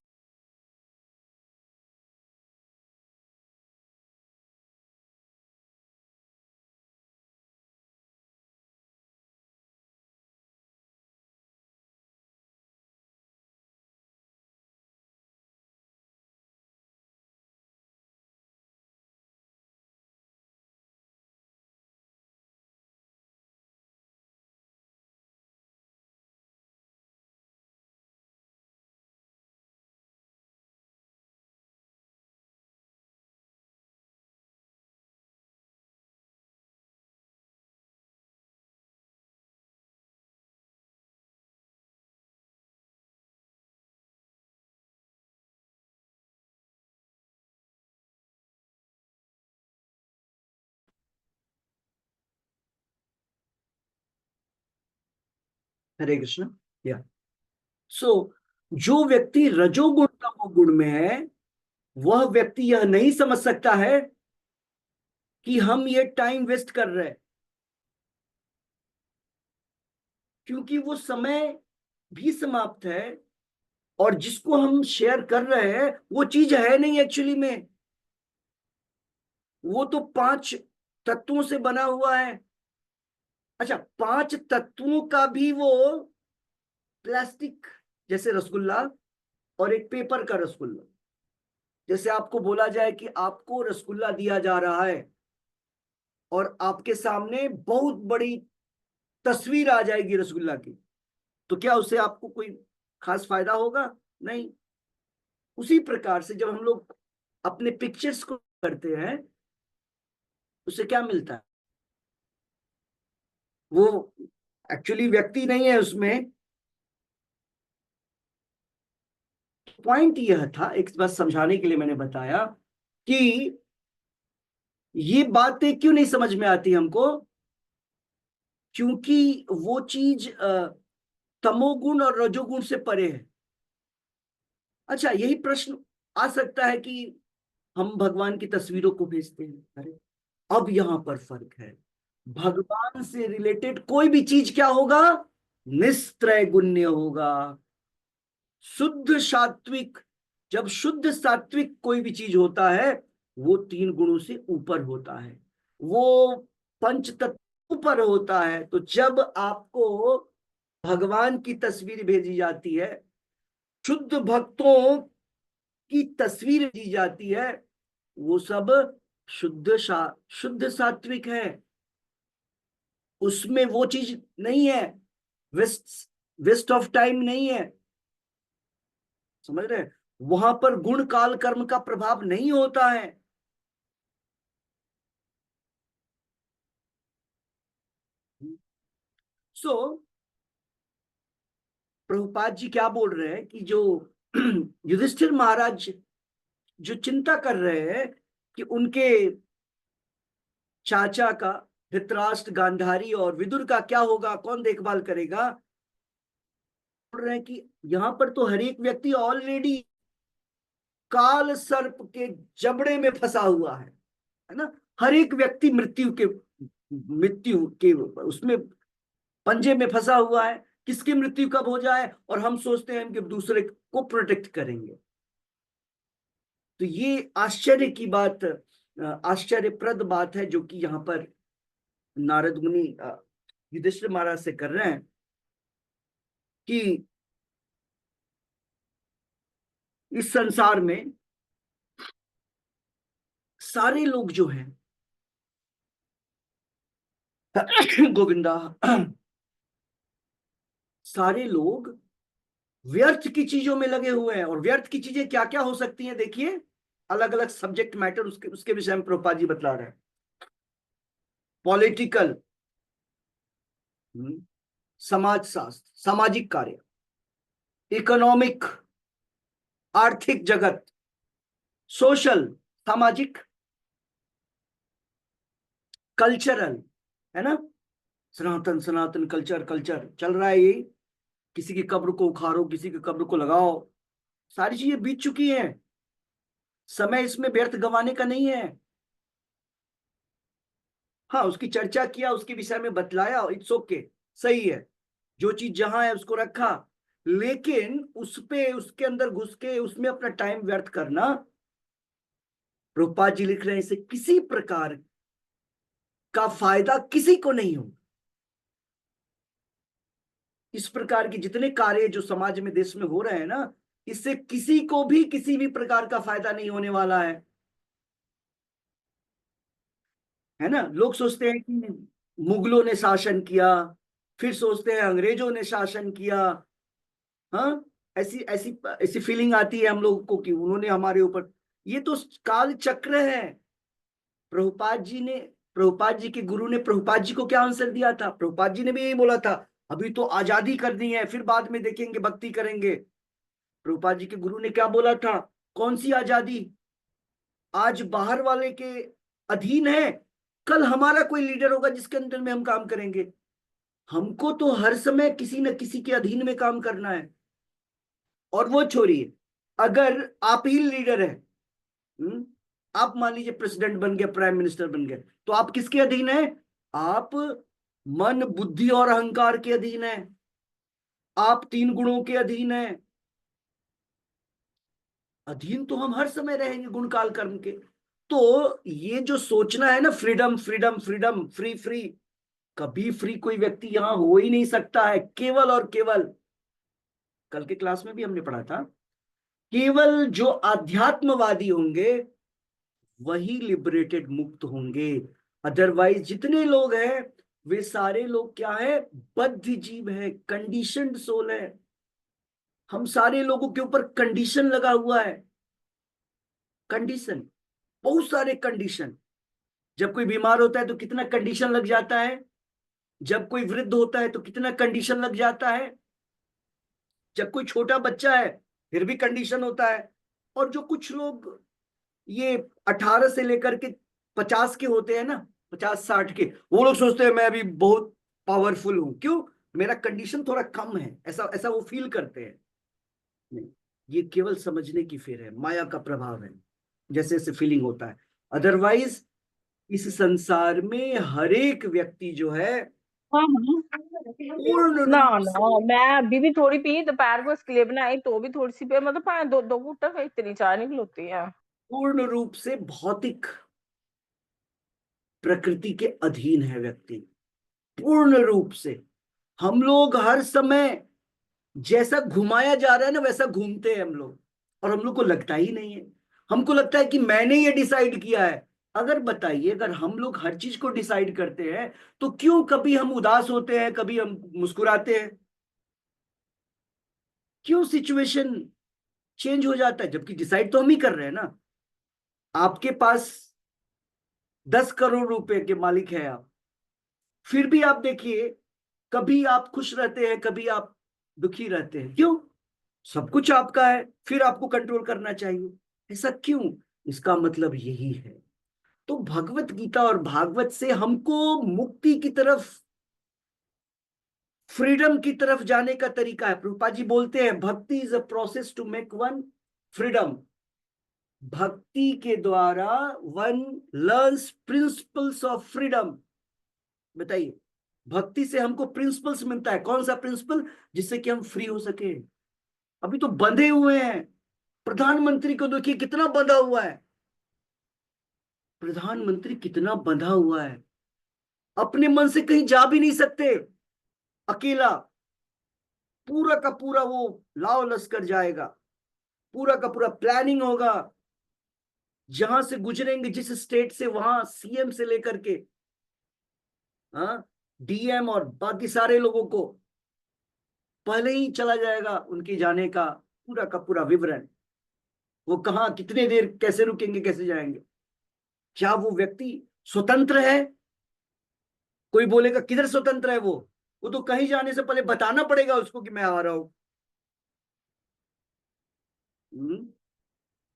हरे कृष्ण। या सो जो व्यक्ति रजोगुण तमोगुण में है वह व्यक्ति यह नहीं समझ सकता है कि हम ये टाइम वेस्ट कर रहे हैं, क्योंकि वो समय भी समाप्त है और जिसको हम शेयर कर रहे हैं वो चीज है नहीं एक्चुअली में। वो तो 5 तत्वों से बना हुआ है। अच्छा, 5 तत्वों का भी वो प्लास्टिक, जैसे रसगुल्ला और एक पेपर का रसगुल्ला, जैसे आपको बोला जाए कि आपको रसगुल्ला दिया जा रहा है और आपके सामने बहुत बड़ी तस्वीर आ जाएगी रसगुल्ला की, तो क्या उससे आपको कोई खास फायदा होगा? नहीं। उसी प्रकार से जब हम लोग अपने पिक्चर्स को करते हैं, उससे क्या मिलता है? वो एक्चुअली व्यक्ति नहीं है उसमें। पॉइंट यह था, एक बात समझाने के लिए मैंने बताया कि ये बातें क्यों नहीं समझ में आती हमको, क्योंकि वो चीज तमोगुण और रजोगुण से परे है। अच्छा, यही प्रश्न आ सकता है कि हम भगवान की तस्वीरों को भेजते हैं। अरे, अब यहां पर फर्क है। भगवान से रिलेटेड कोई भी चीज क्या होगा? निस्त्रय गुण्य होगा, शुद्ध सात्विक। जब शुद्ध सात्विक कोई भी चीज होता है, वो 3 गुणों से ऊपर होता है, वो पंच तत्व ऊपर होता है। तो जब आपको भगवान की तस्वीर भेजी जाती है, शुद्ध भक्तों की तस्वीर दी जाती है, वो सब शुद्ध सात्विक है। उसमें वो चीज नहीं है, वेस्ट वेस्ट ऑफ टाइम नहीं है। समझ रहे हैं? वहां पर गुण काल कर्म का प्रभाव नहीं होता है। सो प्रभुपाद जी क्या बोल रहे हैं कि जो युधिष्ठिर महाराज जो चिंता कर रहे हैं कि उनके चाचा का, धृतराष्ट्र, गांधारी और विदुर का क्या होगा, कौन देखभाल करेगा, बोल रहे हैं कि यहां पर तो हर एक व्यक्ति ऑलरेडी काल सर्प के जबड़े में फंसा हुआ है ना। हर एक व्यक्ति मृत्यु के उसमें पंजे में फंसा हुआ है। किसकी मृत्यु कब हो जाए, और हम सोचते हैं कि दूसरे को प्रोटेक्ट करेंगे। तो ये आश्चर्य की बात, आश्चर्यप्रद बात है जो कि यहाँ पर नारद मुनि युधिष्ठिर महाराज से कर रहे हैं कि इस संसार में सारे लोग जो हैं गोविंदा, सारे लोग व्यर्थ की चीजों में लगे हुए हैं। और व्यर्थ की चीजें क्या क्या हो सकती हैं, देखिए, अलग अलग सब्जेक्ट मैटर उसके उसके विषय में प्रभुपाद जी बतला रहे हैं। पॉलिटिकल, समाज शास्त्र, सामाजिक कार्य, इकोनॉमिक, आर्थिक जगत, सोशल, सामाजिक, कल्चरल, है ना। सनातन सनातन कल्चर कल्चर चल रहा है ये। किसी की कब्र को उखाड़ो, किसी की कब्र को लगाओ, सारी चीजें बीत चुकी हैं। समय इसमें व्यर्थ गंवाने का नहीं है। हाँ, उसकी चर्चा किया, उसके विषय में बतलाया, इट्स ओके, सही है। जो चीज जहां है उसको रखा, लेकिन उस पे उसके अंदर घुस के उसमें अपना टाइम व्यर्थ करना, रूपा जी लिख रहे हैं, इसे किसी प्रकार का फायदा किसी को नहीं हो। इस प्रकार के जितने कार्य जो समाज में, देश में हो रहे हैं ना, इससे किसी को भी किसी भी प्रकार का फायदा नहीं होने वाला है ना। लोग सोचते हैं कि मुगलों ने शासन किया, फिर सोचते हैं अंग्रेजों ने शासन किया। हाँ, ऐसी ऐसी ऐसी फीलिंग आती है हम लोगों को कि उन्होंने हमारे ऊपर, ये तो काल चक्र है। प्रभुपाद जी ने, प्रभुपाद जी के गुरु ने प्रभुपाद जी को क्या आंसर दिया था? प्रभुपाद जी ने भी यही बोला था, अभी तो आजादी करनी है, फिर बाद में देखेंगे, भक्ति करेंगे। प्रभुपाद जी के गुरु ने क्या बोला था? कौन सी आजादी? आज बाहर वाले के अधीन है, कल हमारा कोई लीडर होगा जिसके अंदर में हम काम करेंगे। हमको तो हर समय किसी न किसी के अधीन में काम करना है। और वो छोड़िए, अगर आप ही लीडर है, आप मान लीजिए प्रेसिडेंट बन गए, प्राइम मिनिस्टर बन गए, तो आप किसके अधीन है? आप मन बुद्धि और अहंकार के अधीन है, आप 3 गुणों के अधीन है। अधीन तो हम हर समय रहेंगे गुण काल कर्म के। तो ये जो सोचना है ना, freedom freedom freedom, free free, कभी फ्री कोई व्यक्ति यहां हो ही नहीं सकता है। केवल और केवल, कल के क्लास में भी हमने पढ़ा था, केवल जो आध्यात्मवादी होंगे वही लिबरेटेड, मुक्त होंगे। अदरवाइज जितने लोग हैं वे सारे लोग क्या है, बद्ध जीव है, कंडीशनड सोल है। हम सारे लोगों के ऊपर कंडीशन लगा हुआ है, कंडीशन, बहुत सारे कंडीशन। जब कोई बीमार होता है तो कितना कंडीशन लग जाता है, जब कोई वृद्ध होता है तो कितना कंडीशन लग जाता है, जब कोई छोटा बच्चा है फिर भी कंडीशन होता है। और जो कुछ लोग ये 18 से लेकर के 50 के होते हैं ना, 50-60 के, वो लोग सोचते हैं मैं अभी बहुत पावरफुल हूं। क्यों? मेरा कंडीशन थोड़ा कम है, ऐसा ऐसा वो फील करते हैं। नहीं, ये केवल समझने की फेर है, माया का प्रभाव है, जैसे जैसे फीलिंग होता है। अदरवाइज इस संसार में हर एक व्यक्ति जो है हाँ हाँ। पूर्ण ना रूप ना, से, मैं अभी भी थोड़ी पी, दोपहर को इसके लिए बनाई तो भी थोड़ी सी पी, मतलब 2 घूंट इतनी चाय नहीं खलोती है। पूर्ण रूप से भौतिक प्रकृति के अधीन है व्यक्ति, पूर्ण रूप से। हम लोग हर समय जैसा घुमाया जा रहा है ना वैसा घूमते हैं हम लोग, और हम लोग को लगता ही नहीं है। हमको लगता है कि मैंने ये डिसाइड किया है। अगर बताइए, अगर हम लोग हर चीज को डिसाइड करते हैं तो क्यों कभी हम उदास होते हैं, कभी हम मुस्कुराते हैं? क्यों सिचुएशन चेंज हो जाता है, जबकि डिसाइड तो हम ही कर रहे हैं ना। आपके पास 10 करोड़ रुपए के मालिक है आप, फिर भी आप देखिए, कभी आप खुश रहते हैं, कभी आप दुखी रहते हैं। क्यों? सब कुछ आपका है, फिर आपको कंट्रोल करना चाहिए। ऐसा क्यों? इसका मतलब यही है। तो भगवत गीता और भागवत से हमको मुक्ति की तरफ, फ्रीडम की तरफ जाने का तरीका है। प्रभुपाद जी बोलते हैं bhakti is a process to make one freedom. भक्ति के द्वारा one learns principles of freedom. बताइए, भक्ति से हमको प्रिंसिपल्स मिलता है। कौन सा प्रिंसिपल? जिससे कि हम फ्री हो सके। अभी तो बंधे हुए हैं। प्रधानमंत्री को देखिए कितना बंधा हुआ है, प्रधानमंत्री कितना बंधा हुआ है, अपने मन से कहीं जा भी नहीं सकते, अकेला। पूरा का पूरा वो लाव लश्कर जाएगा, पूरा का पूरा प्लानिंग होगा, जहां से गुजरेंगे जिस स्टेट से, वहां सीएम से लेकर के हाँ डीएम और बाकी सारे लोगों को पहले ही चला जाएगा उनके जाने का पूरा पूरा विवरण। वो कहाँ कितने देर कैसे रुकेंगे, कैसे जाएंगे? क्या वो व्यक्ति स्वतंत्र है? कोई बोलेगा किधर स्वतंत्र है वो तो कहीं जाने से पहले बताना पड़ेगा उसको कि मैं आ रहा हूं।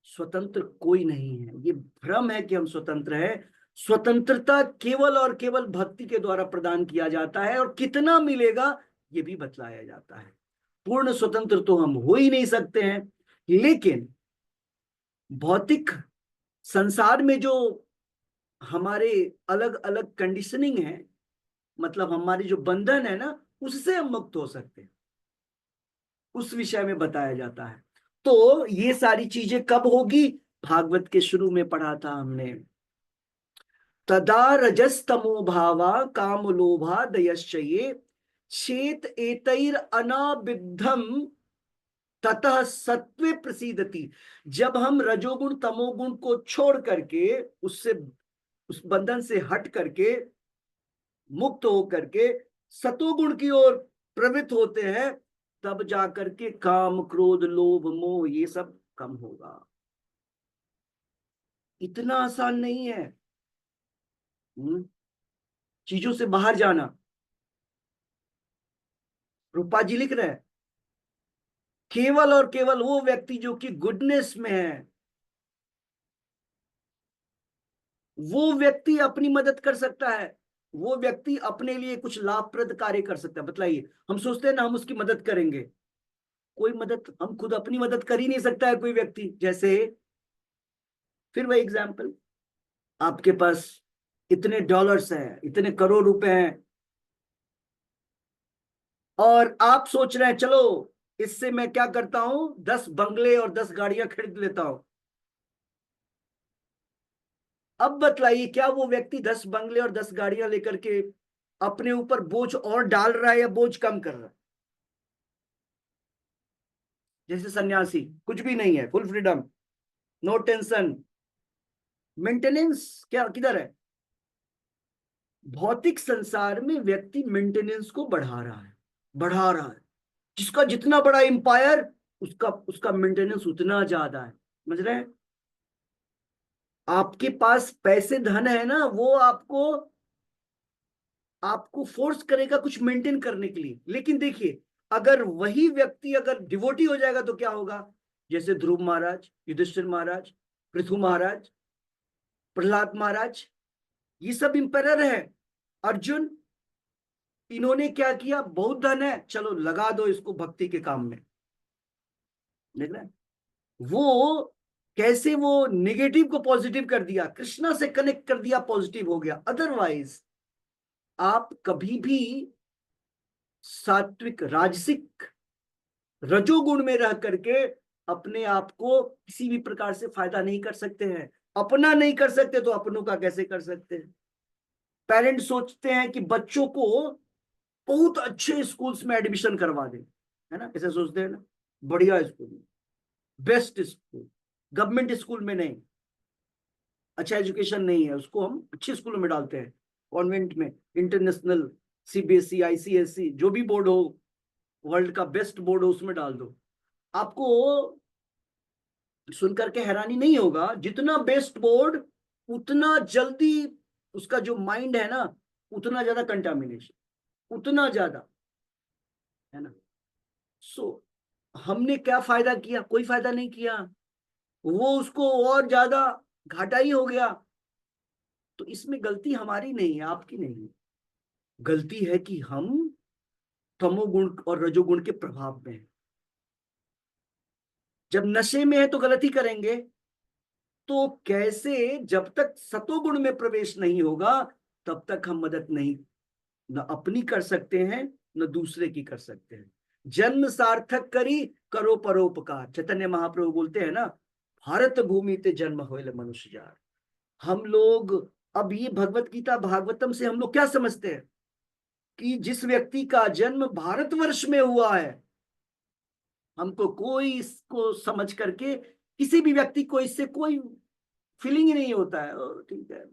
स्वतंत्र कोई नहीं है, ये भ्रम है कि हम स्वतंत्र हैं। स्वतंत्रता केवल और केवल भक्ति के द्वारा प्रदान किया जाता है, और कितना मिलेगा ये भी बतलाया जाता है। पूर्ण स्वतंत्र तो हम हो ही नहीं सकते हैं। लेकिन भौतिक संसार में जो हमारे अलग अलग कंडीशनिंग है, मतलब हमारी जो बंधन है ना, उससे हम मुक्त हो सकते हैं, उस विषय में बताया जाता है। तो ये सारी चीजें कब होगी? भागवत के शुरू में पढ़ा था हमने, तदा रजस्तमो भावा काम लोभा दयश्चये चेत एतैर अनाबिद्धम ततः सत्वे प्रसीदति। जब हम रजोगुण तमोगुण को छोड़ करके, उससे, उस बंधन से हट करके, मुक्त होकर के सतोगुण की ओर प्रवृत्त होते हैं, तब जाकर के काम क्रोध लोभ मोह ये सब कम होगा। इतना आसान नहीं है चीजों से बाहर जाना। रूपा जी लिख रहे हैं केवल और केवल वो व्यक्ति जो कि गुडनेस में है, वो व्यक्ति अपनी मदद कर सकता है, वो व्यक्ति अपने लिए कुछ लाभप्रद कार्य कर सकता है। बतलाइए, हम सोचते हैं ना हम उसकी मदद करेंगे, कोई मदद, हम खुद अपनी मदद कर ही नहीं सकता है कोई व्यक्ति। जैसे फिर वही एग्जाम्पल, आपके पास इतने डॉलर्स हैं, इतने करोड़ रुपए हैं, और आप सोच रहे हैं चलो इससे मैं क्या करता हूं, 10 बंगले और 10 गाड़ियां खरीद लेता हूं। अब बतलाइए, क्या वो व्यक्ति 10 बंगले और 10 गाड़ियां लेकर के अपने ऊपर बोझ और डाल रहा है या बोझ कम कर रहा है? जैसे सन्यासी, कुछ भी नहीं है, full freedom, no tension, maintenance क्या किधर है? भौतिक संसार में व्यक्ति मेंटेनेंस को बढ़ा रहा है, बढ़ा रहा है। जिसका जितना बड़ा एम्पायर, उसका उसका मेंटेनेंस उतना ज्यादा है। समझ रहे हैं? आपके पास पैसे धन है ना, वो आपको आपको फोर्स करेगा कुछ मेंटेन करने के लिए। लेकिन देखिए, अगर वही व्यक्ति अगर डिवोटी हो जाएगा तो क्या होगा? जैसे ध्रुव महाराज, युधिष्ठिर महाराज, पृथु महाराज, प्रहलाद महाराज, ये सब इंपेरर है। अर्जुन, इन्होंने क्या किया? बहुत धन है, चलो लगा दो इसको भक्ति के काम में। देख रहे हैं वो कैसे वो नेगेटिव को पॉजिटिव कर दिया, कृष्णा से कनेक्ट कर दिया, पॉजिटिव हो गया। अदरवाइज आप कभी भी सात्विक, राजसिक, रजोगुण में रह करके अपने आप को किसी भी प्रकार से फायदा नहीं कर सकते हैं। अपना नहीं कर सकते तो अपनों का कैसे कर सकते हैं? पेरेंट्स सोचते हैं कि बच्चों को बहुत अच्छे स्कूल्स में एडमिशन करवा दें, है ना? ऐसे सोचते हैं ना, बढ़िया स्कूल में, बेस्ट स्कूल, गवर्नमेंट स्कूल में नहीं, अच्छा एजुकेशन नहीं है, उसको हम अच्छे स्कूलों में डालते हैं, कॉन्वेंट में, इंटरनेशनल, सीबीएसई, आईसीएसई, जो भी बोर्ड हो, वर्ल्ड का बेस्ट बोर्ड हो, उसमें डाल दो। आपको सुनकर के हैरानी नहीं होगा, जितना बेस्ट बोर्ड उतना जल्दी उसका जो माइंड है ना, उतना ज्यादा कंटामिनेशन, उतना ज्यादा, है ना? सो हमने क्या फायदा किया? कोई फायदा नहीं किया, वो उसको और ज्यादा घाटा ही हो गया। तो इसमें गलती हमारी नहीं है, आपकी नहीं है। गलती है कि हम तमोगुण और रजोगुण के प्रभाव में हैं। जब नशे में है तो गलती करेंगे, तो कैसे, जब तक सतोगुण में प्रवेश नहीं होगा तब तक हम मदद नहीं, न अपनी कर सकते हैं, न दूसरे की कर सकते हैं। जन्म सार्थक करी, करो परोपकार, चैतन्य महाप्रभु बोलते हैं ना, भारत भूमि ते जन्म होए मनुष्य जार। हम लोग, अब ये भगवत गीता भागवतम से हम लोग क्या समझते हैं कि जिस व्यक्ति का जन्म भारतवर्ष में हुआ है, हमको कोई इसको समझ करके किसी भी व्यक्ति को इससे कोई फीलिंग ही नहीं होता है। ठीक है,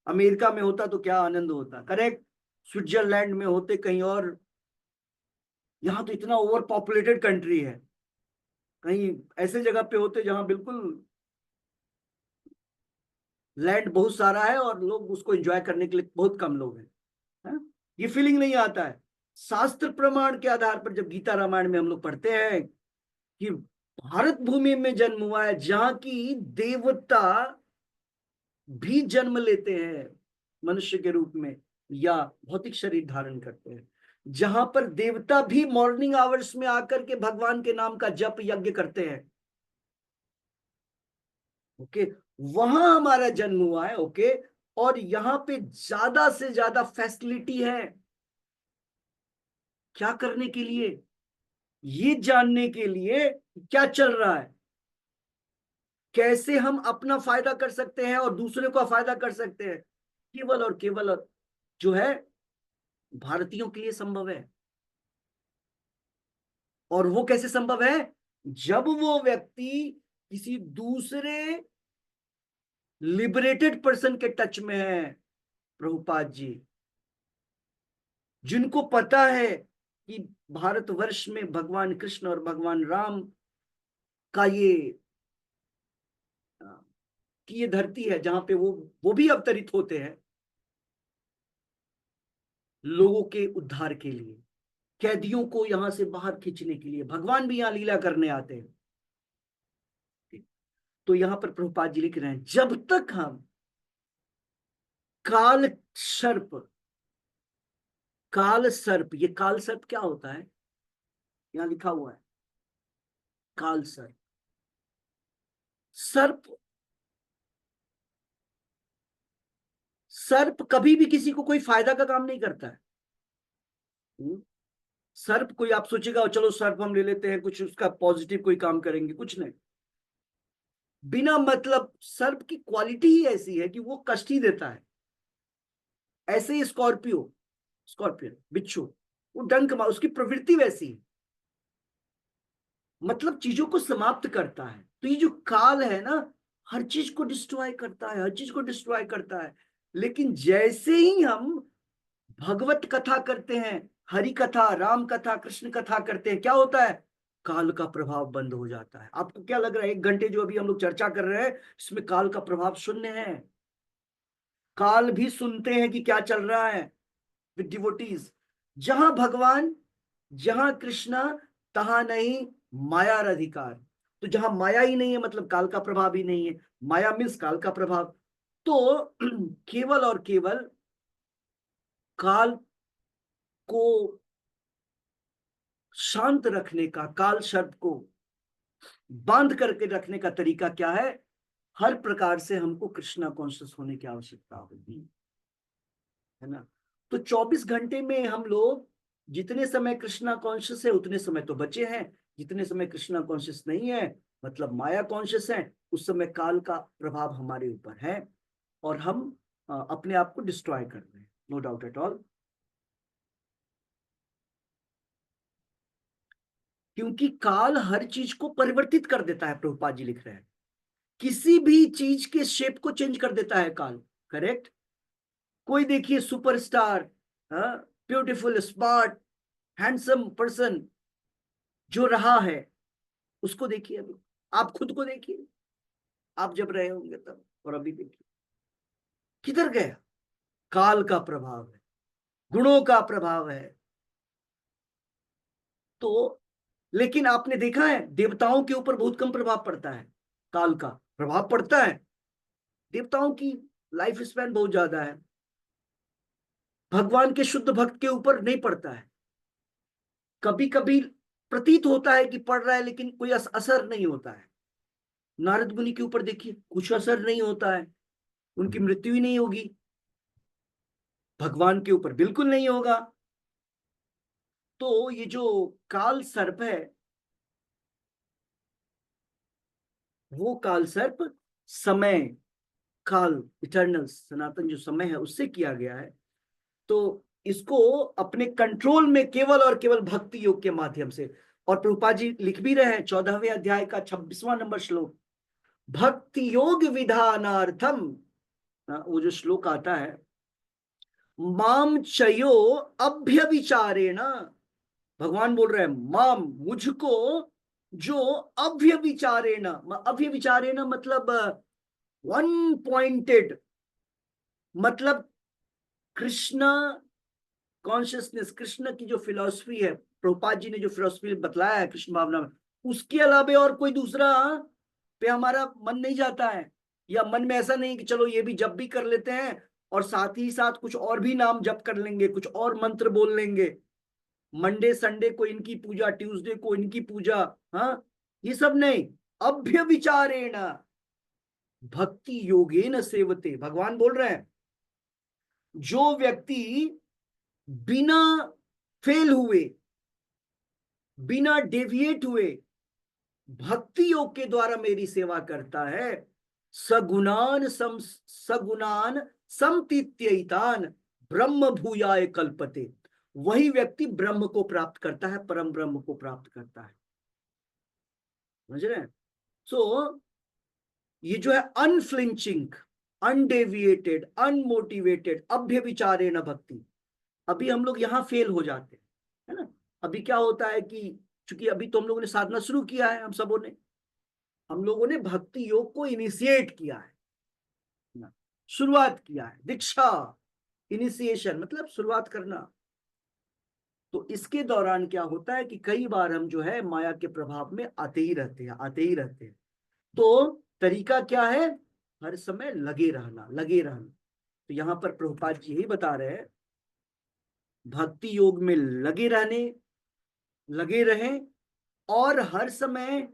अमेरिका में होता तो क्या आनंद होता, करेक्ट, स्विट्जरलैंड में होते, कहीं और, यहाँ तो इतना ओवर पॉपुलेटेड कंट्री है, कहीं ऐसे जगह पे होते जहां बिल्कुल लैंड बहुत सारा है और लोग उसको एंजॉय करने के लिए बहुत कम लोग हैं, है? ये फीलिंग नहीं आता है। शास्त्र प्रमाण के आधार पर जब गीता रामायण में हम लोग पढ़ते हैं कि भारत भूमि में जन्म हुआ है, जहां की देवता भी जन्म लेते हैं मनुष्य के रूप में या भौतिक शरीर धारण करते हैं, जहां पर देवता भी मॉर्निंग आवर्स में आकर के भगवान के नाम का जप यज्ञ करते हैं, ओके, वहां हमारा जन्म हुआ है, ओके। और यहां पे ज्यादा से ज्यादा फैसिलिटी है, क्या करने के लिए? ये जानने के लिए क्या चल रहा है, कैसे हम अपना फायदा कर सकते हैं और दूसरे का फायदा कर सकते हैं, केवल और केवल जो है भारतीयों के लिए संभव है। और वो कैसे संभव है? जब वो व्यक्ति किसी दूसरे लिबरेटेड पर्सन के टच में है, प्रभुपाद जी, जिनको पता है कि भारतवर्ष में भगवान कृष्ण और भगवान राम का ये कि ये धरती है जहां पे वो भी अवतरित होते हैं लोगों के उद्धार के लिए, कैदियों को यहां से बाहर खींचने के लिए, भगवान भी यहां लीला करने आते हैं। तो यहां पर प्रभुपाद जी लिख रहे हैं, जब तक हम काल सर्प, काल सर्प, ये काल सर्प क्या होता है? यहां लिखा हुआ है काल सर्प। सर्प, सर्प कभी भी किसी को कोई फायदा का काम नहीं करता है। सर्प कोई आप सोचेगा चलो सर्प हम ले लेते हैं, कुछ उसका पॉजिटिव कोई काम करेंगे, कुछ नहीं। बिना मतलब सर्प की क्वालिटी ही ऐसी है कि वो कष्ट ही देता है। ऐसे ही स्कॉर्पियो, स्कॉर्पियन बिच्छू, वो डंक मार, उसकी प्रवृत्ति वैसी है, मतलब चीजों को समाप्त करता है। तो ये जो काल है ना, हर चीज को डिस्ट्रॉय करता है, हर चीज को डिस्ट्रॉय करता है। लेकिन जैसे ही हम भगवत कथा करते हैं, हरि कथा, राम कथा, कृष्ण कथा करते हैं, क्या होता है? काल का प्रभाव बंद हो जाता है। आपको क्या लग रहा है 1 घंटे जो अभी हम लोग चर्चा कर रहे हैं, इसमें काल का प्रभाव शून्य है? काल भी सुनते हैं कि क्या चल रहा है विद डिवोटीज। जहां भगवान, जहां कृष्णा, तहां नहीं माया अधिकार। तो जहां माया ही नहीं है मतलब काल का प्रभाव ही नहीं है। माया मीन्स काल का प्रभाव। तो केवल और केवल काल को शांत रखने का, काल शब्द को बांध करके रखने का तरीका क्या है? हर प्रकार से हमको कृष्णा कॉन्शियस होने की आवश्यकता होगी, है ना। तो 24 घंटे में हम लोग जितने समय कृष्णा कॉन्शियस है उतने समय तो बचे हैं, जितने समय कृष्णा कॉन्शियस नहीं है मतलब माया कॉन्शियस है, उस समय काल का प्रभाव हमारे ऊपर है और हम अपने आप को डिस्ट्रॉय कर रहे हैं, नो डाउट एट ऑल। क्योंकि काल हर चीज को परिवर्तित कर देता है, प्रभुपाद जी लिख रहे हैं, किसी भी चीज के शेप को चेंज कर देता है काल। करेक्ट। कोई देखिए superstar, beautiful, smart, handsome person जो रहा है, उसको देखिए अभी, आप खुद को देखिए, आप जब रहे होंगे तब और अभी देखिए, किधर गया? काल का प्रभाव है, गुणों का प्रभाव है। तो लेकिन आपने देखा है देवताओं के ऊपर बहुत कम प्रभाव पड़ता है, काल का प्रभाव पड़ता है। देवताओं की लाइफ स्पैन बहुत ज्यादा है, भगवान के शुद्ध भक्त के ऊपर नहीं पड़ता है। कभी कभी प्रतीत होता है कि पड़ रहा है लेकिन कोई असर नहीं होता है। नारद मुनि के ऊपर देखिए कुछ असर नहीं होता है, उनकी मृत्यु ही नहीं होगी। भगवान के ऊपर बिल्कुल नहीं होगा। तो ये जो काल सर्प है, वो काल सर्प समय, काल, इटर्नल, सनातन जो समय है उससे किया गया है। तो इसको अपने कंट्रोल में केवल और केवल भक्ति योग के माध्यम से, और प्रभुपाद जी लिख भी रहे हैं 14वें अध्याय का 26वां नंबर श्लोक, भक्ति योग विधानार्थम। वो जो श्लोक आता है, माम चयो अभ्यविचारेण, भगवान बोल रहे हैं माम, मुझको, जो अभ्यविचारेण, अभ्यविचारेण मतलब वन पॉइंटेड, मतलब कृष्ण कॉन्शियसनेस, कृष्ण की जो फिलॉसफी है, प्रभुपाद जी ने जो फिलॉसफी बतलाया है कृष्ण भावना में, उसके अलावे और कोई दूसरा पे हमारा मन नहीं जाता है। या मन में ऐसा नहीं कि चलो ये भी जब भी कर लेते हैं और साथ ही साथ कुछ और भी नाम जप कर लेंगे, कुछ और मंत्र बोल लेंगे, मंडे संडे को इनकी पूजा, ट्यूसडे को इनकी पूजा, हाँ, ये सब नहीं। अभ्य विचारेण भक्ति योगेन सेवते, भगवान बोल रहे हैं जो व्यक्ति बिना फेल हुए, बिना डेविएट हुए भक्ति योग के द्वारा मेरी सेवा करता है, सगुणान समतीत्यैतान ब्रह्म भूयाय कल्पते, वही व्यक्ति ब्रह्म को प्राप्त करता है, परम ब्रह्म को प्राप्त करता है। समझ रहे हैं? सो ये जो है अनफ्लिंचिंग, अनडेविएटेड, अनमोटिवेटेड, अभ्यविचारेण भक्ति, अभी हम लोग यहाँ फेल हो जाते हैं, है ना। अभी क्या होता है कि चूंकि अभी तो हम लोगों ने साधना शुरू किया है, हम लोगों ने भक्ति योग को इनिशिएट किया है ना, शुरुआत किया है, दीक्षा, इनिशिएशन मतलब शुरुआत करना। तो इसके दौरान क्या होता है कि कई बार हम जो है माया के प्रभाव में आते ही रहते हैं, आते ही रहते हैं। तो तरीका क्या है? हर समय लगे रहना, लगे रहना। तो यहां पर प्रभुपाद जी यही बता रहे हैं, भक्ति योग में लगे रहें और हर समय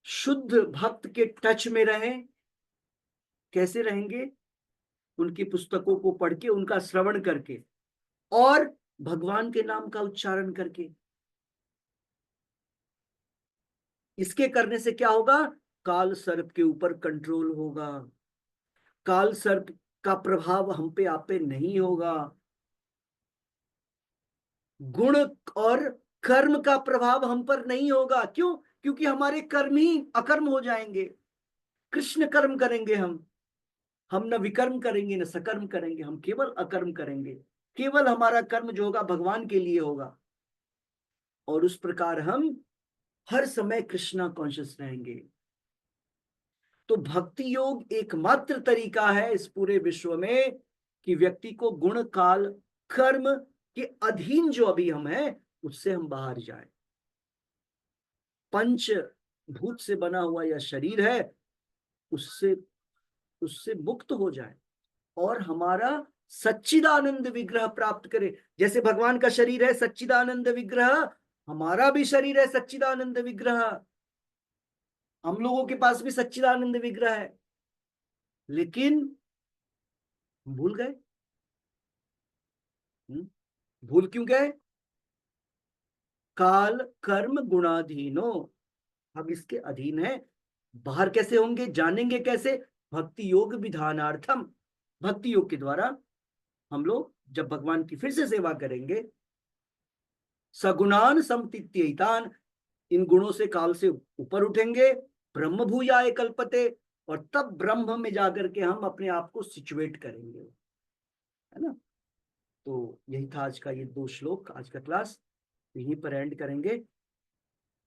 शुद्ध भक्त के टच में रहें। कैसे रहेंगे? उनकी पुस्तकों को पढ़ के, उनका श्रवण करके, और भगवान के नाम का उच्चारण करके। इसके करने से क्या होगा? काल सर्प के ऊपर कंट्रोल होगा, काल सर्प का प्रभाव हम पे आप पे नहीं होगा, गुण और कर्म का प्रभाव हम पर नहीं होगा। क्यों? क्योंकि हमारे कर्म ही अकर्म हो जाएंगे। कृष्ण कर्म करेंगे हम न विकर्म करेंगे न सकर्म करेंगे, हम केवल अकर्म करेंगे। केवल हमारा कर्म जो होगा भगवान के लिए होगा, और उस प्रकार हम हर समय कृष्णा कॉन्शियस रहेंगे। तो भक्ति योग एकमात्र तरीका है इस पूरे विश्व में कि व्यक्ति को गुण काल कर्म के अधीन जो अभी हम हैं उससे हम बाहर जाए। पंच भूत से बना हुआ यह शरीर है, उससे उससे मुक्त हो जाए और हमारा सच्चिदानंद विग्रह प्राप्त करे। जैसे भगवान का शरीर है सच्चिदानंद विग्रह, हमारा भी शरीर है सच्चिदानंद विग्रह। हम लोगों के पास भी सच्चिदानंद विग्रह है, लेकिन भूल गए। भूल क्यों गए? काल कर्म गुणाधीनो, हम इसके अधीन है। बाहर कैसे होंगे, जानेंगे कैसे? भक्ति योग विधानार्थम, भक्ति योग के द्वारा हम लोग जब भगवान की फिर से सेवा करेंगे, सगुणान समतित्यैतान, इन गुणों से काल से ऊपर उठेंगे, ब्रह्म भूयाय कल्पते, और तब ब्रह्म में जाकर के हम अपने आप को सिचुएट करेंगे, है ना। तो यही था आज का ये 2 श्लोक, आज का क्लास यहीं पर एंड करेंगे।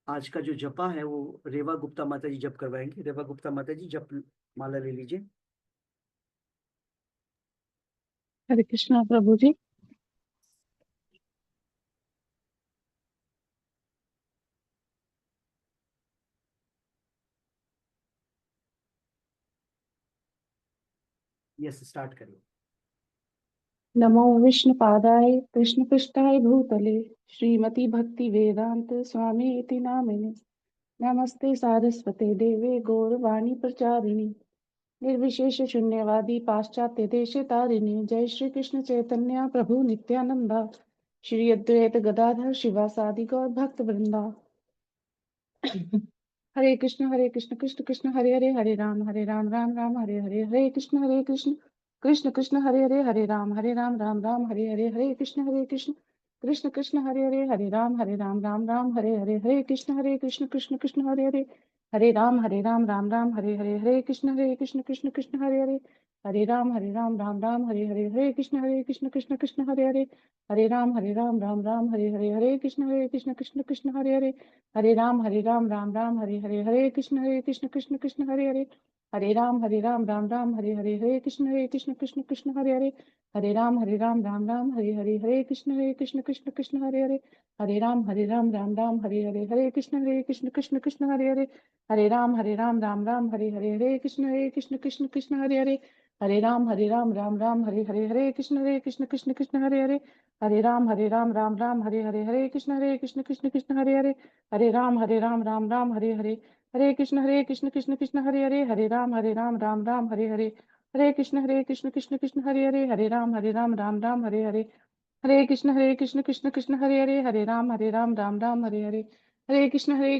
आज का जो जपा है वो रेवा गुप्ता माता जी जप करवाएंगे। रेवा गुप्ता माता जी जप माला ले लीजिए। हरे कृष्णा प्रभु जी। यस, स्टार्ट करिए। नमो विष्णुपादाय कृष्णपृष्ठाय भूतले श्रीमती भक्ति वेदांत स्वामी इति नामिने। नमस्ते सारस्वते देवे गौरवाणी प्रचारिणी निर्विशेष शून्यवादी पाश्चात्य देश तारिणी। जय श्री कृष्ण चैतन्य प्रभु नित्यानंदा श्री अद्वैत गदाधर शिवासादि गौर भक्त वृंदा। हरे कृष्ण कृष्ण कृष्ण हरे हरे, हरे राम राम राम हरे हरे, हरे कृष्ण कृष्ण कृष्ण हरे राम राम राम हरे हरे, हरे कृष्ण कृष्ण कृष्ण हरे राम राम हरे हरे, हरे कृष्ण कृष्ण कृष्ण हरे राम राम हरे कृष्ण कृष्ण कृष्ण हरे राम राम हरे हरे, हरे कृष्ण कृष्ण हरे राम राम हरे कृष्ण कृष्ण हरे राम राम हरे कृष्ण कृष्ण हरे राम राम हरे कृष्ण कृष्ण हरे राम राम हरे कृष्ण कृष्ण हरे राम राम हरे कृष्ण कृष्ण हरे राम राम हरे कृष्ण कृष्ण हरे राम हरे कृष्ण कृष्ण हरे राम हरे कृष्ण कृष्ण हरे राम हरे कृष्ण कृष्ण हरे राम राम हरे कृष्ण कृष्ण हरे राम हरे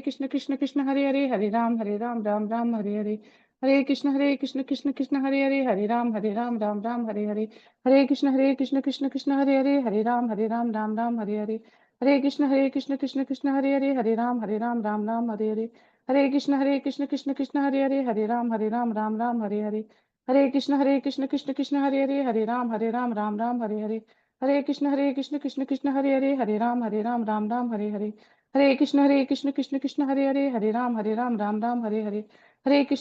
कृष्ण कृष्ण हरे राम राम हरे कृष्ण कृष्ण हरे राम हरे कृष्ण कृष्ण हरे राम राम हरे कृष्ण कृष्ण हरे राम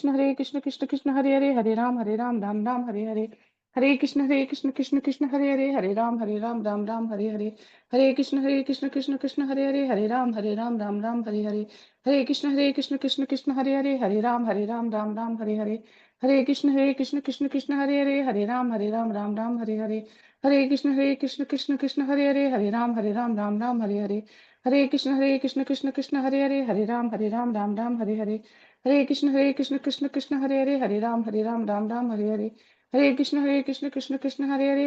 हरे कृष्ण कृष्ण हरे राम हरे कृष्ण कृष्ण हरे राम हरे कृष्ण कृष्ण हरे राम हरे कृष्ण कृष्ण हरे राम हरे कृष्ण कृष्ण हरे राम हरे कृष्ण कृष्ण हरे राम हरे कृष्ण कृष्ण हरे राम हरे कृष्ण कृष्ण हरे राम हरे कृष्ण कृष्ण हरे राम हरे कृष्ण कृष्ण हरे राम हरे कृष्ण कृष्ण हरे राम हरे कृष्ण कृष्ण हरे राम हरे कृष्ण कृष्ण कृष्ण हरे राम राम हरे कृष्ण कृष्ण कृष्ण हरे राम राम राम हरे कृष्ण कृष्ण हरे राम हरे कृष्ण कृष्ण हरे राम हरे कृष्ण राम हरे कृष्ण कृष्ण हरे कृष्ण कृष्ण हरे राम हरे कृष्ण कृष्ण हरे राम हरे कृष्ण राम राम हरे कृष्ण हरे राम हरे कृष्ण राम राम हरे कृष्ण राम राम हरे राम राम हरे राम राम हरे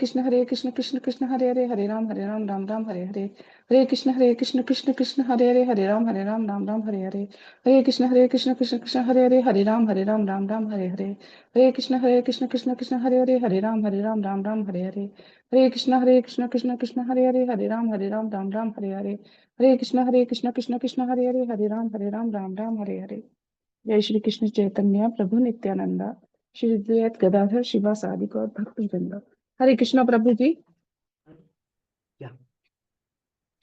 कृष्ण राम राम हरे कृष्ण राम राम हरे राम राम हरे राम हरे राम राम हरे राम हरे राम राम हरे राम हरे हरे राम राम राम हरे हरे, हरे कृष्ण कृष्ण कृष्ण हरे हरे, हरे राम राम राम हरे हरे, हरे कृष्ण कृष्ण कृष्ण हरे हरे राम राम राम हरे हरे, हरे कृष्ण कृष्ण हरे हरे राम राम राम हरे हरे। जय श्री कृष्ण चैतन्य प्रभु नित्यानंदा, श्री अद्वैत गदाधर शिवासादि गौर भक्त वृंद। हरे कृष्ण प्रभु जी।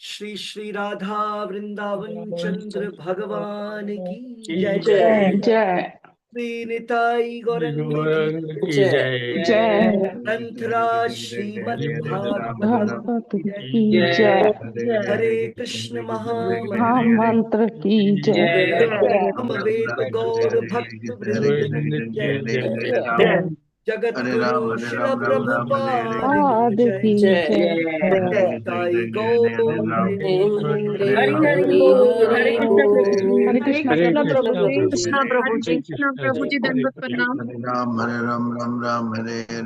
श्री श्री राधा वृंदावन चंद्र भगवान की जय जय जय। जय श्री निताई गौरंग की जय जय, ग्रंथराज श्रीमद् भागवतम भागवत की जय। की जय, हरे कृष्ण महामंत्र महामंत्र की जय, हम वेद गौर भक्त वृंद की जय। जगत गुरु शिल प्रभुपाद पाद की की जय। जय। निताई गौर हरि हरि बोल, हरे कृष्ण प्रभु जी, कृष्ण प्रभु जी हरे कृष्ण प्रभु जी, दंडवत प्रणाम। हरे राम राम राम हरे